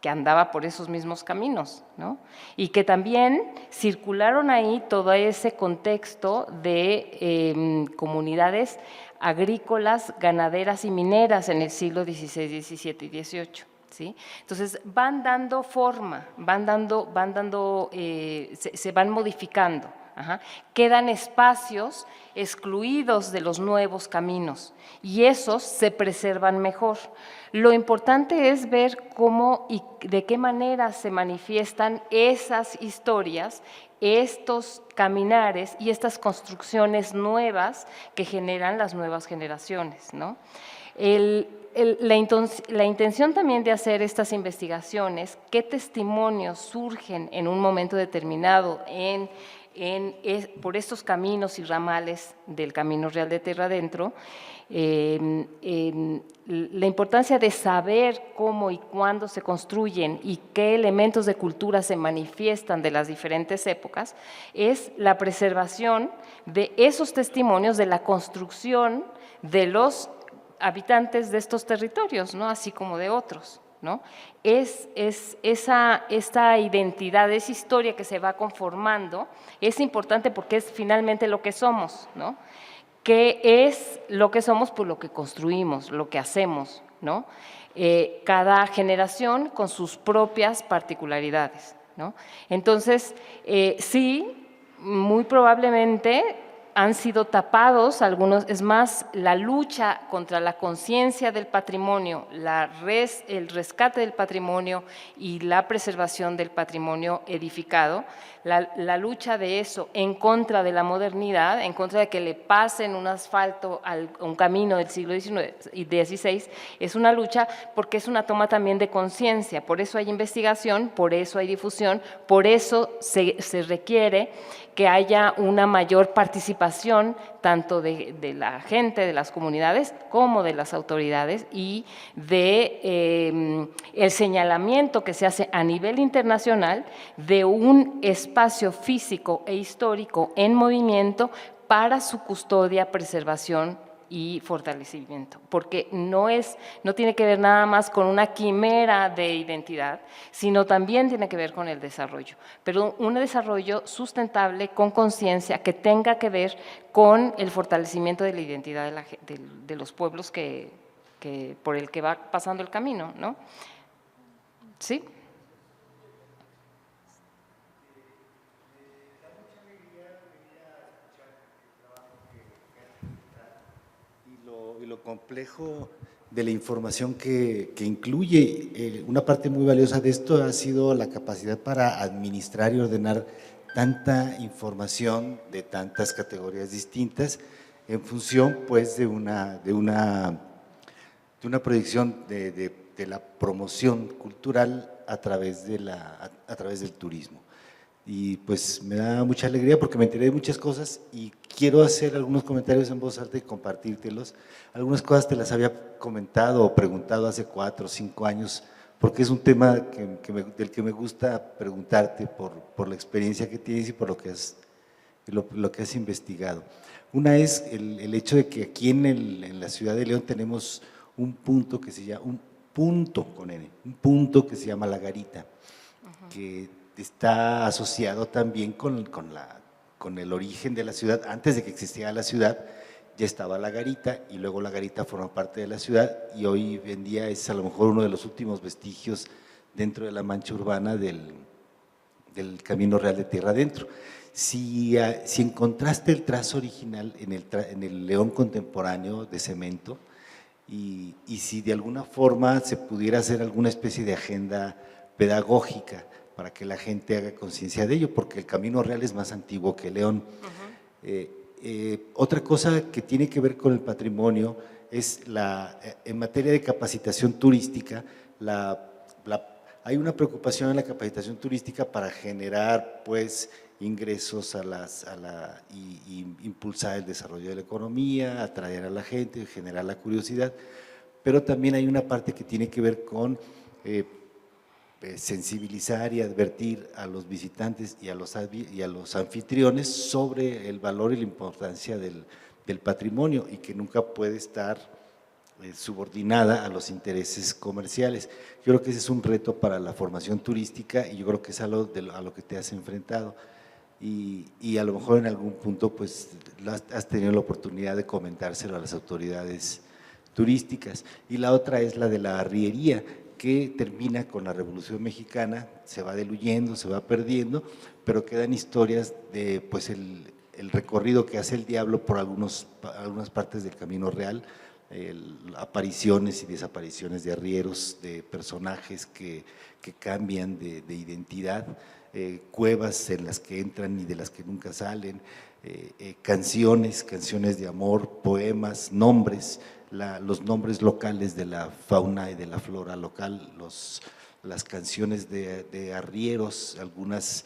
que andaba por esos mismos caminos, ¿no? Y que también circularon ahí todo ese contexto de comunidades agrícolas, ganaderas y mineras en el siglo XVI, XVII y XVIII. ¿Sí? Entonces van dando forma, se van modificando. Quedan espacios excluidos de los nuevos caminos y esos se preservan mejor. Lo importante es ver cómo y de qué manera se manifiestan esas historias, estos caminares y estas construcciones nuevas que generan las nuevas generaciones, ¿no? La intención también de hacer estas investigaciones, qué testimonios surgen en un momento determinado por estos caminos y ramales del Camino Real de Tierra Adentro, la importancia de saber cómo y cuándo se construyen y qué elementos de cultura se manifiestan de las diferentes épocas, es la preservación de esos testimonios de la construcción de los habitantes de estos territorios, ¿no? Así como de otros, ¿no? Esta identidad, esa historia que se va conformando es importante porque es finalmente lo que somos, ¿no? ¿Qué es lo que somos? Pues lo que construimos, lo que hacemos, ¿no? Cada generación con sus propias particularidades, ¿no? Entonces, sí, muy probablemente han sido tapados algunos, es más, la lucha contra la conciencia del patrimonio, el rescate del patrimonio y la preservación del patrimonio edificado, la lucha de eso en contra de la modernidad, en contra de que le pasen un asfalto a un camino del siglo XIX y XVI, es una lucha porque es una toma también de conciencia, por eso hay investigación, por eso hay difusión, por eso se requiere que haya una mayor participación tanto de la gente, de las comunidades, como de las autoridades y de el señalamiento que se hace a nivel internacional de un espacio físico e histórico en movimiento para su custodia, preservación y fortalecimiento, porque no tiene que ver nada más con una quimera de identidad, sino también tiene que ver con el desarrollo, pero un desarrollo sustentable con conciencia que tenga que ver con el fortalecimiento de la identidad de los pueblos por el que va pasando el camino, ¿no? ¿Sí? Y lo complejo de la información que incluye. Una parte muy valiosa de esto ha sido la capacidad para administrar y ordenar tanta información de tantas categorías distintas en función pues de una proyección de la promoción cultural a través del turismo. Y pues me da mucha alegría porque me enteré de muchas cosas y quiero hacer algunos comentarios en voz alta y compartírtelos. Algunas cosas te las había comentado o preguntado hace 4 o 5 años porque es un tema del que me gusta preguntarte por la experiencia que tienes y por lo que has investigado. Una es el hecho de que aquí en la ciudad de León tenemos un punto que se llama, un punto que se llama La Garita, que está asociado también con el origen de la ciudad. Antes de que existiera la ciudad ya estaba La Garita y luego La Garita formó parte de la ciudad y hoy en día es a lo mejor uno de los últimos vestigios dentro de la mancha urbana del Camino Real de Tierra Adentro. Si encontraste el trazo original en el León contemporáneo de cemento y si de alguna forma se pudiera hacer alguna especie de agenda pedagógica para que la gente haga conciencia de ello, porque el Camino Real es más antiguo que León. Otra cosa que tiene que ver con el patrimonio es en materia de capacitación turística, hay una preocupación en la capacitación turística para generar pues ingresos y impulsar el desarrollo de la economía, atraer a la gente, generar la curiosidad, pero también hay una parte que tiene que ver con sensibilizar y advertir a los visitantes y a los anfitriones sobre el valor y la importancia del patrimonio y que nunca puede estar subordinada a los intereses comerciales. Yo creo que ese es un reto para la formación turística y yo creo que es algo a lo que te has enfrentado y a lo mejor en algún punto pues has tenido la oportunidad de comentárselo a las autoridades turísticas. Y la otra es la de la arriería, que termina con la Revolución Mexicana, se va diluyendo, se va perdiendo, pero quedan historias de pues el recorrido que hace el diablo por algunas partes del Camino Real, apariciones y desapariciones de arrieros, de personajes que cambian de identidad, cuevas en las que entran y de las que nunca salen, canciones de amor, poemas, nombres, los nombres locales de la fauna y de la flora local, las canciones de arrieros, algunas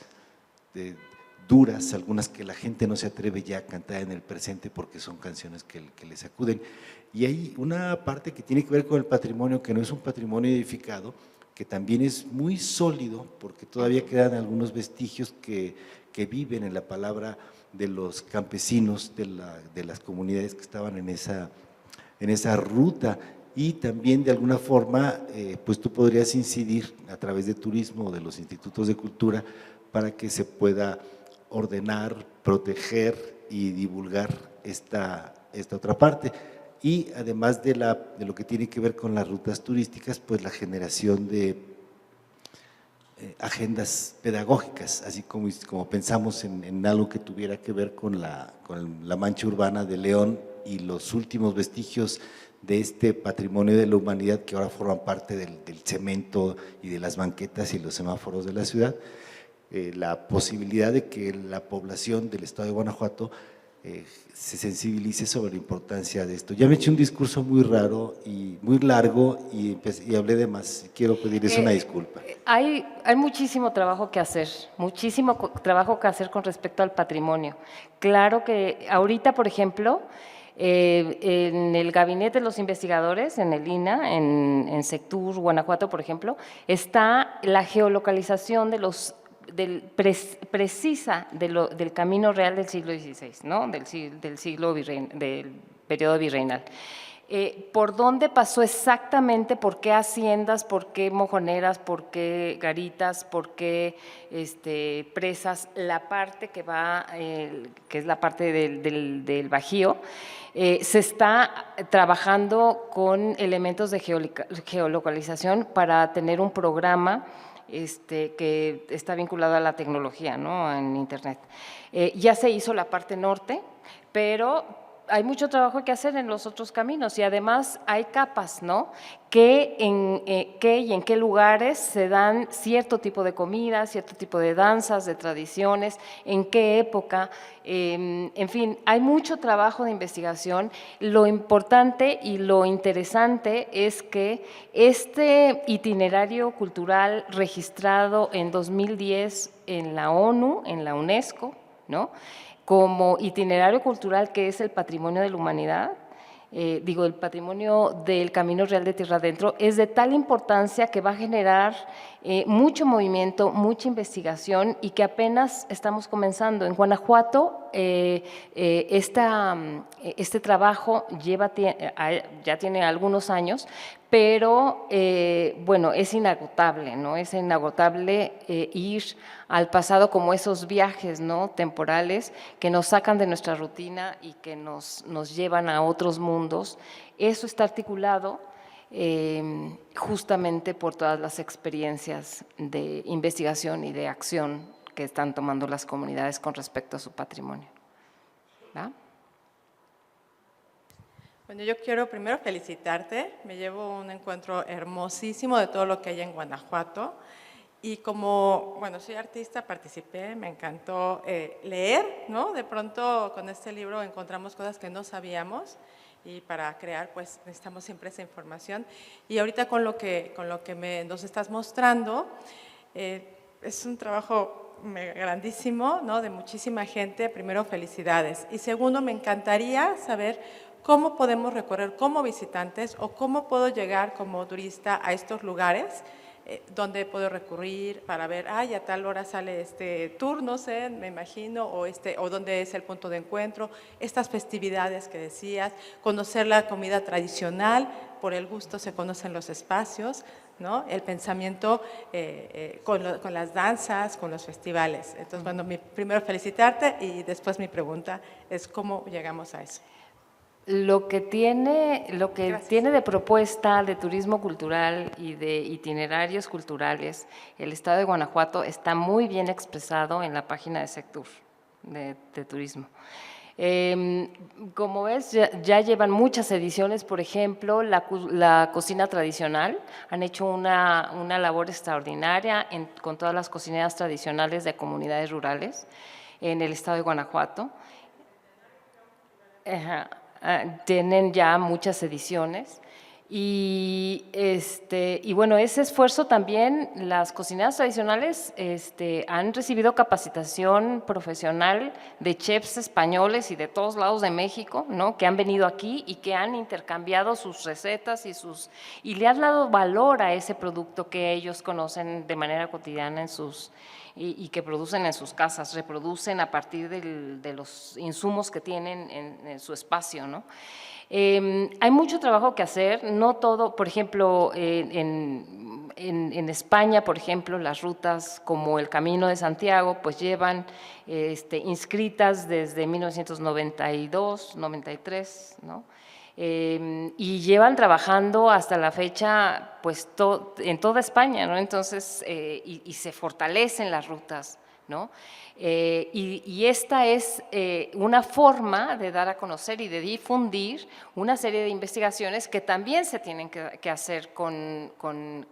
duras, algunas que la gente no se atreve ya a cantar en el presente porque son canciones que les acuden. Y hay una parte que tiene que ver con el patrimonio, que no es un patrimonio edificado, que también es muy sólido porque todavía quedan algunos vestigios que viven en la palabra de los campesinos, de las comunidades que estaban en esa ruta y también de alguna forma pues tú podrías incidir a través de turismo o de los institutos de cultura para que se pueda ordenar, proteger y divulgar esta otra parte. Y además de lo que tiene que ver con las rutas turísticas, pues la generación de agendas pedagógicas, así como pensamos en algo que tuviera que ver con la mancha urbana de León y los últimos vestigios de este patrimonio de la humanidad que ahora forman parte del cemento y de las banquetas y los semáforos de la ciudad, la posibilidad de que la población del estado de Guanajuato se sensibilice sobre la importancia de esto. Ya me eché un discurso muy raro y muy largo y hablé de más. Quiero pedirles una disculpa. Hay muchísimo trabajo que hacer, muchísimo trabajo que hacer con respecto al patrimonio. Claro que ahorita, por ejemplo, en el Gabinete de los Investigadores, en el INA, en Sectur, Guanajuato, por ejemplo, está la geolocalización precisa del camino real del siglo XVI, ¿no? del periodo virreinal. ¿Por dónde pasó exactamente? ¿Por qué haciendas? ¿Por qué mojoneras? ¿Por qué garitas? ¿Por qué presas? La parte que va, que es la parte del Bajío, se está trabajando con elementos de geolocalización para tener un programa que está vinculado a la tecnología, ¿no? En Internet. Ya se hizo la parte norte, pero hay mucho trabajo que hacer en los otros caminos y además hay capas, ¿no? ¿Qué y en qué lugares se dan cierto tipo de comida, cierto tipo de danzas, de tradiciones, en qué época, en fin, hay mucho trabajo de investigación. Lo importante y lo interesante es que este itinerario cultural registrado en 2010 en la ONU, en la UNESCO, ¿no?, como itinerario cultural que es el patrimonio de la humanidad, el patrimonio del Camino Real de Tierra Adentro, es de tal importancia que va a generar mucho movimiento, mucha investigación y que apenas estamos comenzando. En Guanajuato, este trabajo ya tiene algunos años, pero bueno, es inagotable, ¿no? Es inagotable ir al pasado como esos viajes, ¿no?, temporales que nos sacan de nuestra rutina y que nos llevan a otros mundos. Eso está articulado justamente por todas las experiencias de investigación y de acción que están tomando las comunidades con respecto a su patrimonio. ¿Va? Bueno, yo quiero primero felicitarte, me llevo un encuentro hermosísimo de todo lo que hay en Guanajuato y como, bueno, soy artista, participé, me encantó leer, ¿no? De pronto con este libro encontramos cosas que no sabíamos y para crear pues necesitamos siempre esa información y ahorita con lo que nos estás mostrando es un trabajo grandísimo, ¿no?, de muchísima gente. Primero, felicidades y segundo, me encantaría saber cómo podemos recorrer como visitantes o cómo puedo llegar como turista a estos lugares donde puedo recurrir para ver, a tal hora sale este tour, no sé, me imagino, o dónde es el punto de encuentro, estas festividades que decías, conocer la comida tradicional, por el gusto se conocen los espacios, ¿no?, el pensamiento con las danzas, con los festivales. Entonces, bueno, primero felicitarte y después mi pregunta es cómo llegamos a eso. Lo que tiene de propuesta de turismo cultural y de itinerarios culturales el estado de Guanajuato está muy bien expresado en la página de Sectur de turismo. Como ves, ya llevan muchas ediciones. Por ejemplo, la cocina tradicional, han hecho una labor extraordinaria con todas las cocineras tradicionales de comunidades rurales en el estado de Guanajuato. Tienen ya muchas ediciones y bueno, ese esfuerzo también, las cocineras tradicionales han recibido capacitación profesional de chefs españoles y de todos lados de México, ¿no?, que han venido aquí y que han intercambiado sus recetas y le han dado valor a ese producto que ellos conocen de manera cotidiana y que producen en sus casas, reproducen a partir de los insumos que tienen en su espacio, ¿no? Hay mucho trabajo que hacer, no todo, por ejemplo, en en España, por ejemplo, las rutas como el Camino de Santiago, pues llevan inscritas desde 1992, 93, ¿no? Y llevan trabajando hasta la fecha pues en toda España, ¿no? Entonces, y se fortalecen las rutas, ¿no? Y esta es una forma de dar a conocer y de difundir una serie de investigaciones que también se tienen que hacer con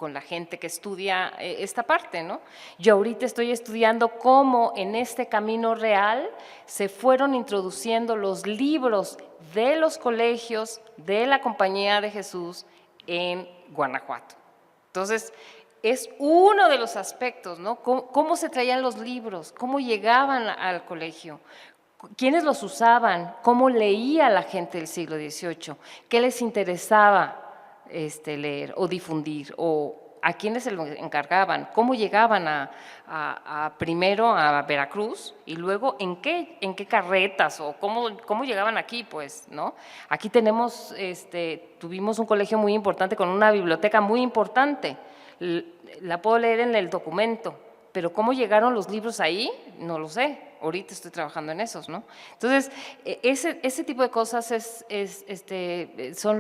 la gente que estudia esta parte, ¿no? Yo ahorita estoy estudiando cómo en este camino real se fueron introduciendo los libros de los colegios de la Compañía de Jesús en Guanajuato. Entonces, es uno de los aspectos, ¿no? ¿Cómo se traían los libros? ¿Cómo llegaban al colegio? ¿Quiénes los usaban? ¿Cómo leía la gente del siglo XVIII? ¿Qué les interesaba leer o difundir? ¿O a quiénes se lo encargaban? ¿Cómo llegaban primero a Veracruz y luego en qué carretas o cómo llegaban aquí, pues, ¿no? Aquí tuvimos un colegio muy importante con una biblioteca muy importante. La puedo leer en el documento, pero cómo llegaron los libros ahí, no lo sé. Ahorita estoy trabajando en esos, ¿no? Entonces, ese tipo de cosas son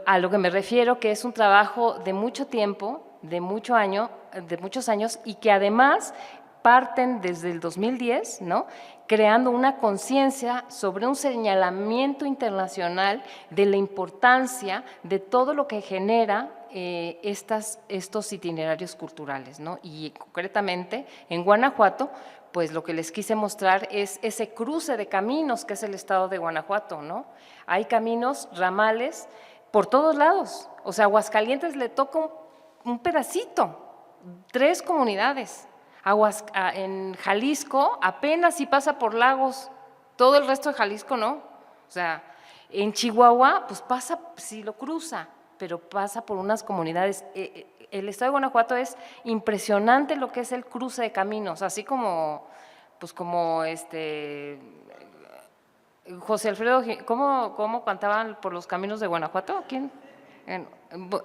a lo que me refiero, que es un trabajo de mucho tiempo, de muchos años, y que además parten desde el 2010, ¿no? Creando una conciencia sobre un señalamiento internacional de la importancia de todo lo que genera estos itinerarios culturales, ¿no? Y concretamente en Guanajuato, pues lo que les quise mostrar es ese cruce de caminos que es el estado de Guanajuato, ¿no? Hay caminos, ramales, por todos lados. O sea, Aguascalientes le toca un pedacito, 3 comunidades. En Jalisco apenas si pasa por Lagos, todo el resto de Jalisco no. O sea, en Chihuahua, pues pasa, si lo cruza, pero pasa por unas comunidades. El estado de Guanajuato es impresionante lo que es el cruce de caminos, así como, pues como José Alfredo, ¿cómo cantaban por los caminos de Guanajuato? ¿Quién?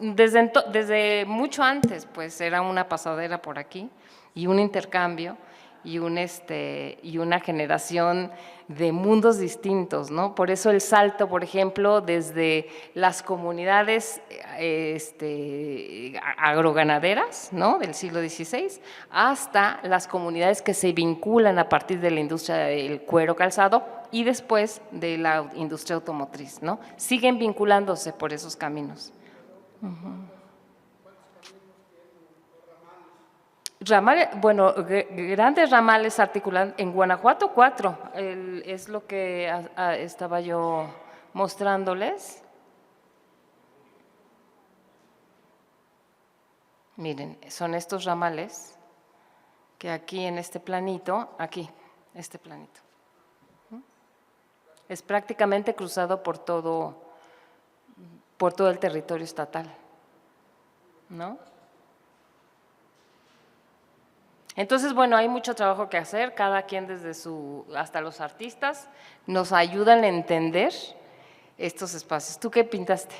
Desde mucho antes, pues era una pasadera por aquí y un intercambio y una generación de mundos distintos, ¿no? Por eso el salto, por ejemplo, desde las comunidades agroganaderas, ¿no? Del siglo XVI, hasta las comunidades que se vinculan a partir de la industria del cuero calzado y después de la industria automotriz, ¿no? Siguen vinculándose por esos caminos. Ramales, bueno, grandes ramales articulados en Guanajuato 4, es lo que estaba yo mostrándoles. Miren, son estos ramales que aquí en este planito, este planito, es prácticamente cruzado por todo el territorio estatal, ¿no? Entonces, bueno, hay mucho trabajo que hacer, cada quien hasta los artistas nos ayudan a entender estos espacios. ¿Tú qué pintaste?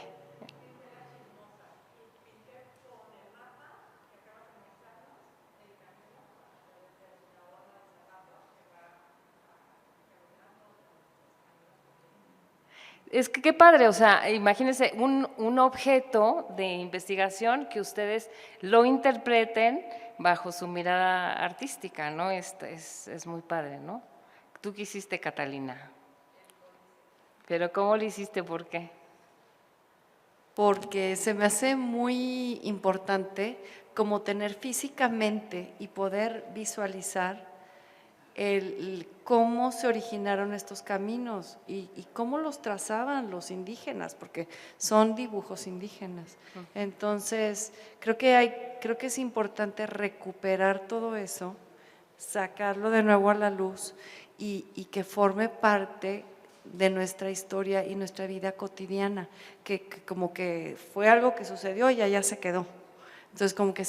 Es que qué padre, o sea, imagínense un objeto de investigación que ustedes lo interpreten bajo su mirada artística, ¿no? Es muy padre, ¿no? ¿Tú qué hiciste, Catalina? ¿Pero cómo lo hiciste? ¿Por qué? Porque se me hace muy importante como tener físicamente y poder visualizar cómo se originaron estos caminos y cómo los trazaban los indígenas, porque son dibujos indígenas. Entonces, creo que es importante recuperar todo eso, sacarlo de nuevo a la luz y que forme parte de nuestra historia y nuestra vida cotidiana, que como que fue algo que sucedió y ya se quedó. Entonces, como que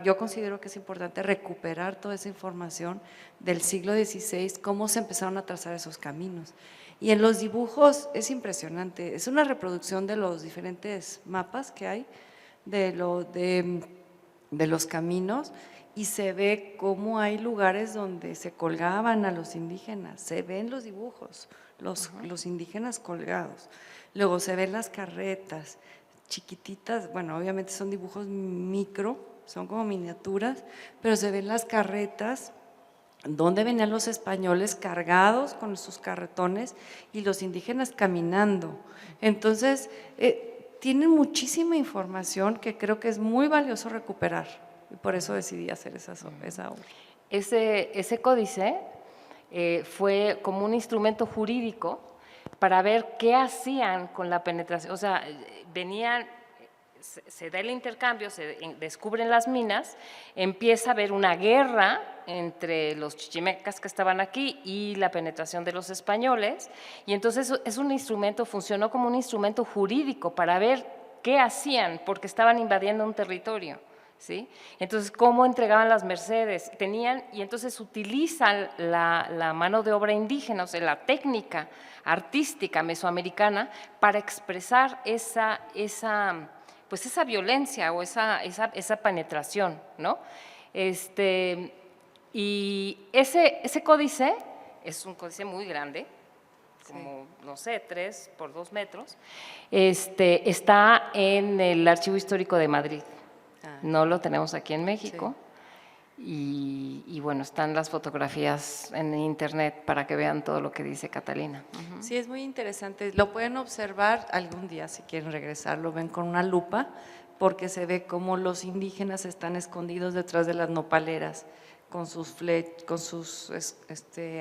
yo considero que es importante recuperar toda esa información del siglo XVI, cómo se empezaron a trazar esos caminos. Y en los dibujos es impresionante, es una reproducción de los diferentes mapas que hay de los caminos y se ve cómo hay lugares donde se colgaban a los indígenas, se ven los dibujos, los indígenas colgados. Luego se ven las carretas chiquititas, bueno, obviamente son dibujos micro, son como miniaturas, pero se ven las carretas donde venían los españoles cargados con sus carretones y los indígenas caminando. Entonces, tienen muchísima información que creo que es muy valioso recuperar y por eso decidí hacer esa obra. Ese códice fue como un instrumento jurídico para ver qué hacían con la penetración, o sea, venían, se da el intercambio, se descubren las minas, empieza a haber una guerra entre los chichimecas que estaban aquí y la penetración de los españoles, y entonces es un instrumento, funcionó como un instrumento jurídico para ver qué hacían, porque estaban invadiendo un territorio. ¿Sí? Entonces, ¿cómo entregaban las mercedes? Y entonces utilizan la mano de obra indígena, o sea, la técnica artística mesoamericana para expresar esa violencia o esa penetración, ¿no? Y ese códice es un códice muy grande, como, no sé, 3 por 2 metros, está en el Archivo Histórico de Madrid. No lo tenemos aquí en México. Sí. Y bueno, están las fotografías en internet para que vean todo lo que dice Catalina. Sí, es muy interesante. Lo pueden observar algún día si quieren regresar, lo ven con una lupa porque se ve cómo los indígenas están escondidos detrás de las nopaleras con sus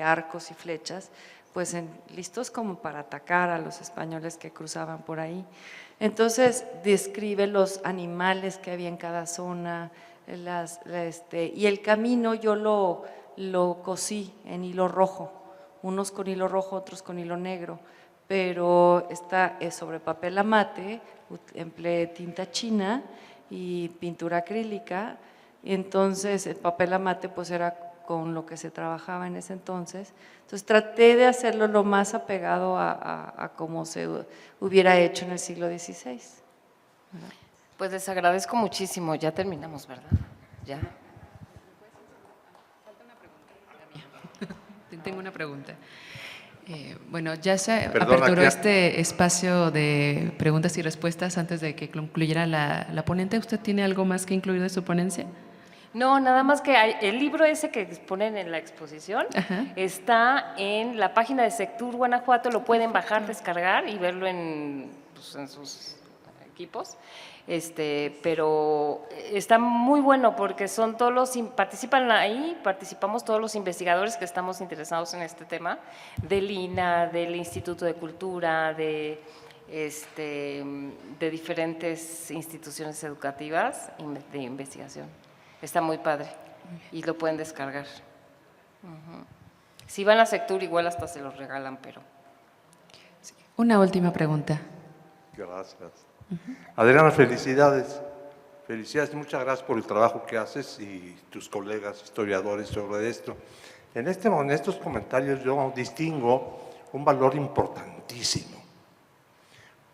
arcos y flechas, pues listos como para atacar a los españoles que cruzaban por ahí. Entonces describe los animales que había en cada zona, y el camino yo lo cosí en hilo rojo, unos con hilo rojo, otros con hilo negro, pero está sobre papel amate, empleé tinta china y pintura acrílica, y entonces el papel amate pues era con lo que se trabajaba en ese entonces. Entonces traté de hacerlo lo más apegado a como se hubiera hecho en el siglo XVI. Pues les agradezco muchísimo. Ya terminamos, ¿verdad? Ya. Tengo una pregunta. Bueno, ya se Perdona, aperturó este espacio de preguntas y respuestas antes de que concluyera la ponente. ¿Usted tiene algo más que incluir de su ponencia? No, nada más que el libro ese que exponen en la exposición está en la página de Sectur Guanajuato, lo pueden bajar, descargar y verlo en sus equipos, pero está muy bueno porque son todos participamos todos los investigadores que estamos interesados en este tema, del INA, del Instituto de Cultura, de diferentes instituciones educativas de investigación. Está muy padre y lo pueden descargar. Si van a Sectur, igual hasta se los regalan, pero… Una última pregunta. Gracias. Adriana, felicidades. Felicidades, muchas gracias por el trabajo que haces y tus colegas historiadores sobre esto. En estos comentarios yo distingo un valor importantísimo.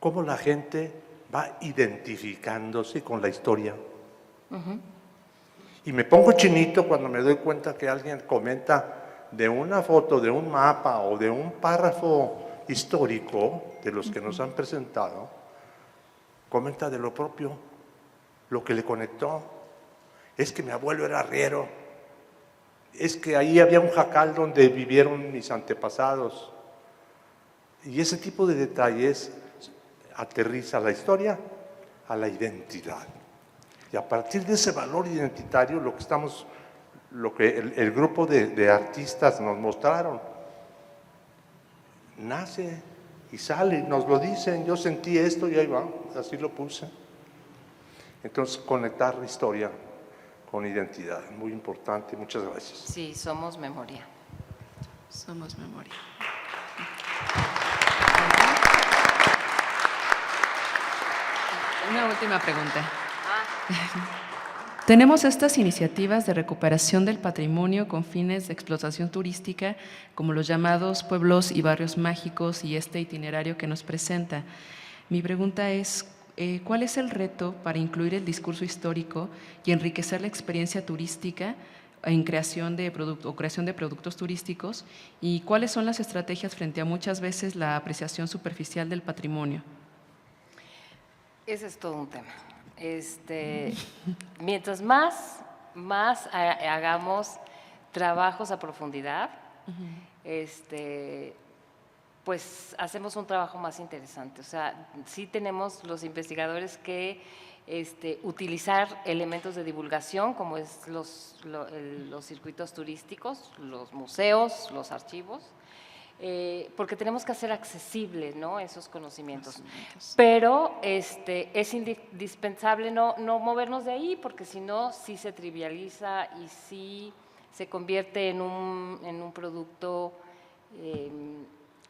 Cómo la gente va identificándose con la historia. Y me pongo chinito cuando me doy cuenta que alguien comenta de una foto, de un mapa o de un párrafo histórico de los que nos han presentado, comenta de lo propio, lo que le conectó. Es que mi abuelo era arriero, es que ahí había un jacal donde vivieron mis antepasados. Y ese tipo de detalles aterriza la historia a la identidad. Y a partir de ese valor identitario, lo que el grupo de artistas nos mostraron, nace y sale, nos lo dicen, yo sentí esto y ahí va, así lo puse. Entonces, conectar la historia con identidad, muy importante, muchas gracias. Sí, somos memoria. Somos memoria. Una última pregunta. Tenemos estas iniciativas de recuperación del patrimonio con fines de explotación turística, como los llamados pueblos y barrios mágicos y este itinerario que nos presenta. Mi pregunta es, ¿Cuál es el reto para incluir el discurso histórico y enriquecer la experiencia turística en creación de productos turísticos? ¿Y cuáles son las estrategias frente a muchas veces la apreciación superficial del patrimonio? Ese es todo un tema. Mientras más hagamos trabajos a profundidad, pues hacemos un trabajo más interesante. O sea, sí tenemos los investigadores que utilizar elementos de divulgación, como es los circuitos turísticos, los museos, los archivos, porque tenemos que hacer accesibles, ¿no?, esos conocimientos. Pero es indispensable no movernos de ahí, porque si no, sí se trivializa y sí se convierte en un producto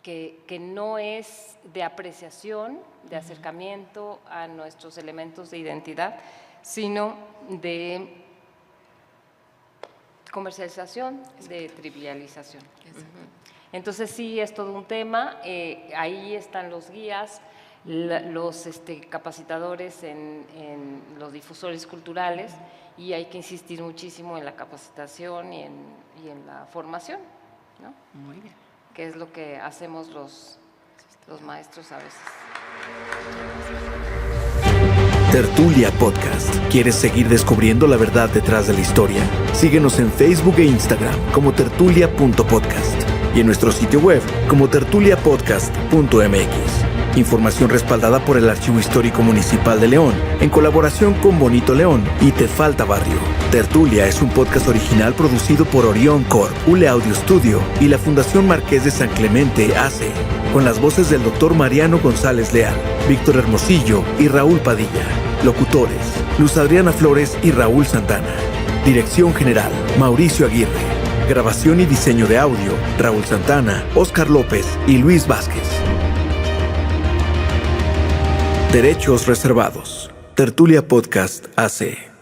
que no es de apreciación, de acercamiento a nuestros elementos de identidad, sino de comercialización, de trivialización. Entonces sí es todo un tema, ahí están los guías, los capacitadores en los difusores culturales, y hay que insistir muchísimo en la capacitación y en la formación, ¿no? Muy bien. Que es lo que hacemos los maestros a veces. Tertulia Podcast. ¿Quieres seguir descubriendo la verdad detrás de la historia? Síguenos en Facebook e Instagram como tertulia.podcast y en nuestro sitio web como tertuliapodcast.mx. Información respaldada por el Archivo Histórico Municipal de León, en colaboración con Bonito León y Te Falta Barrio. Tertulia es un podcast original producido por Orión Corp, Ule Audio Studio y la Fundación Marqués de San Clemente AC, con las voces del Dr. Mariano González Leal, Víctor Hermosillo y Raúl Padilla. Locutores: Luz Adriana Flores y Raúl Santana. Dirección General: Mauricio Aguirre. Grabación y diseño de audio: Raúl Santana, Óscar López y Luis Vázquez. Derechos reservados. Tertulia Podcast AC.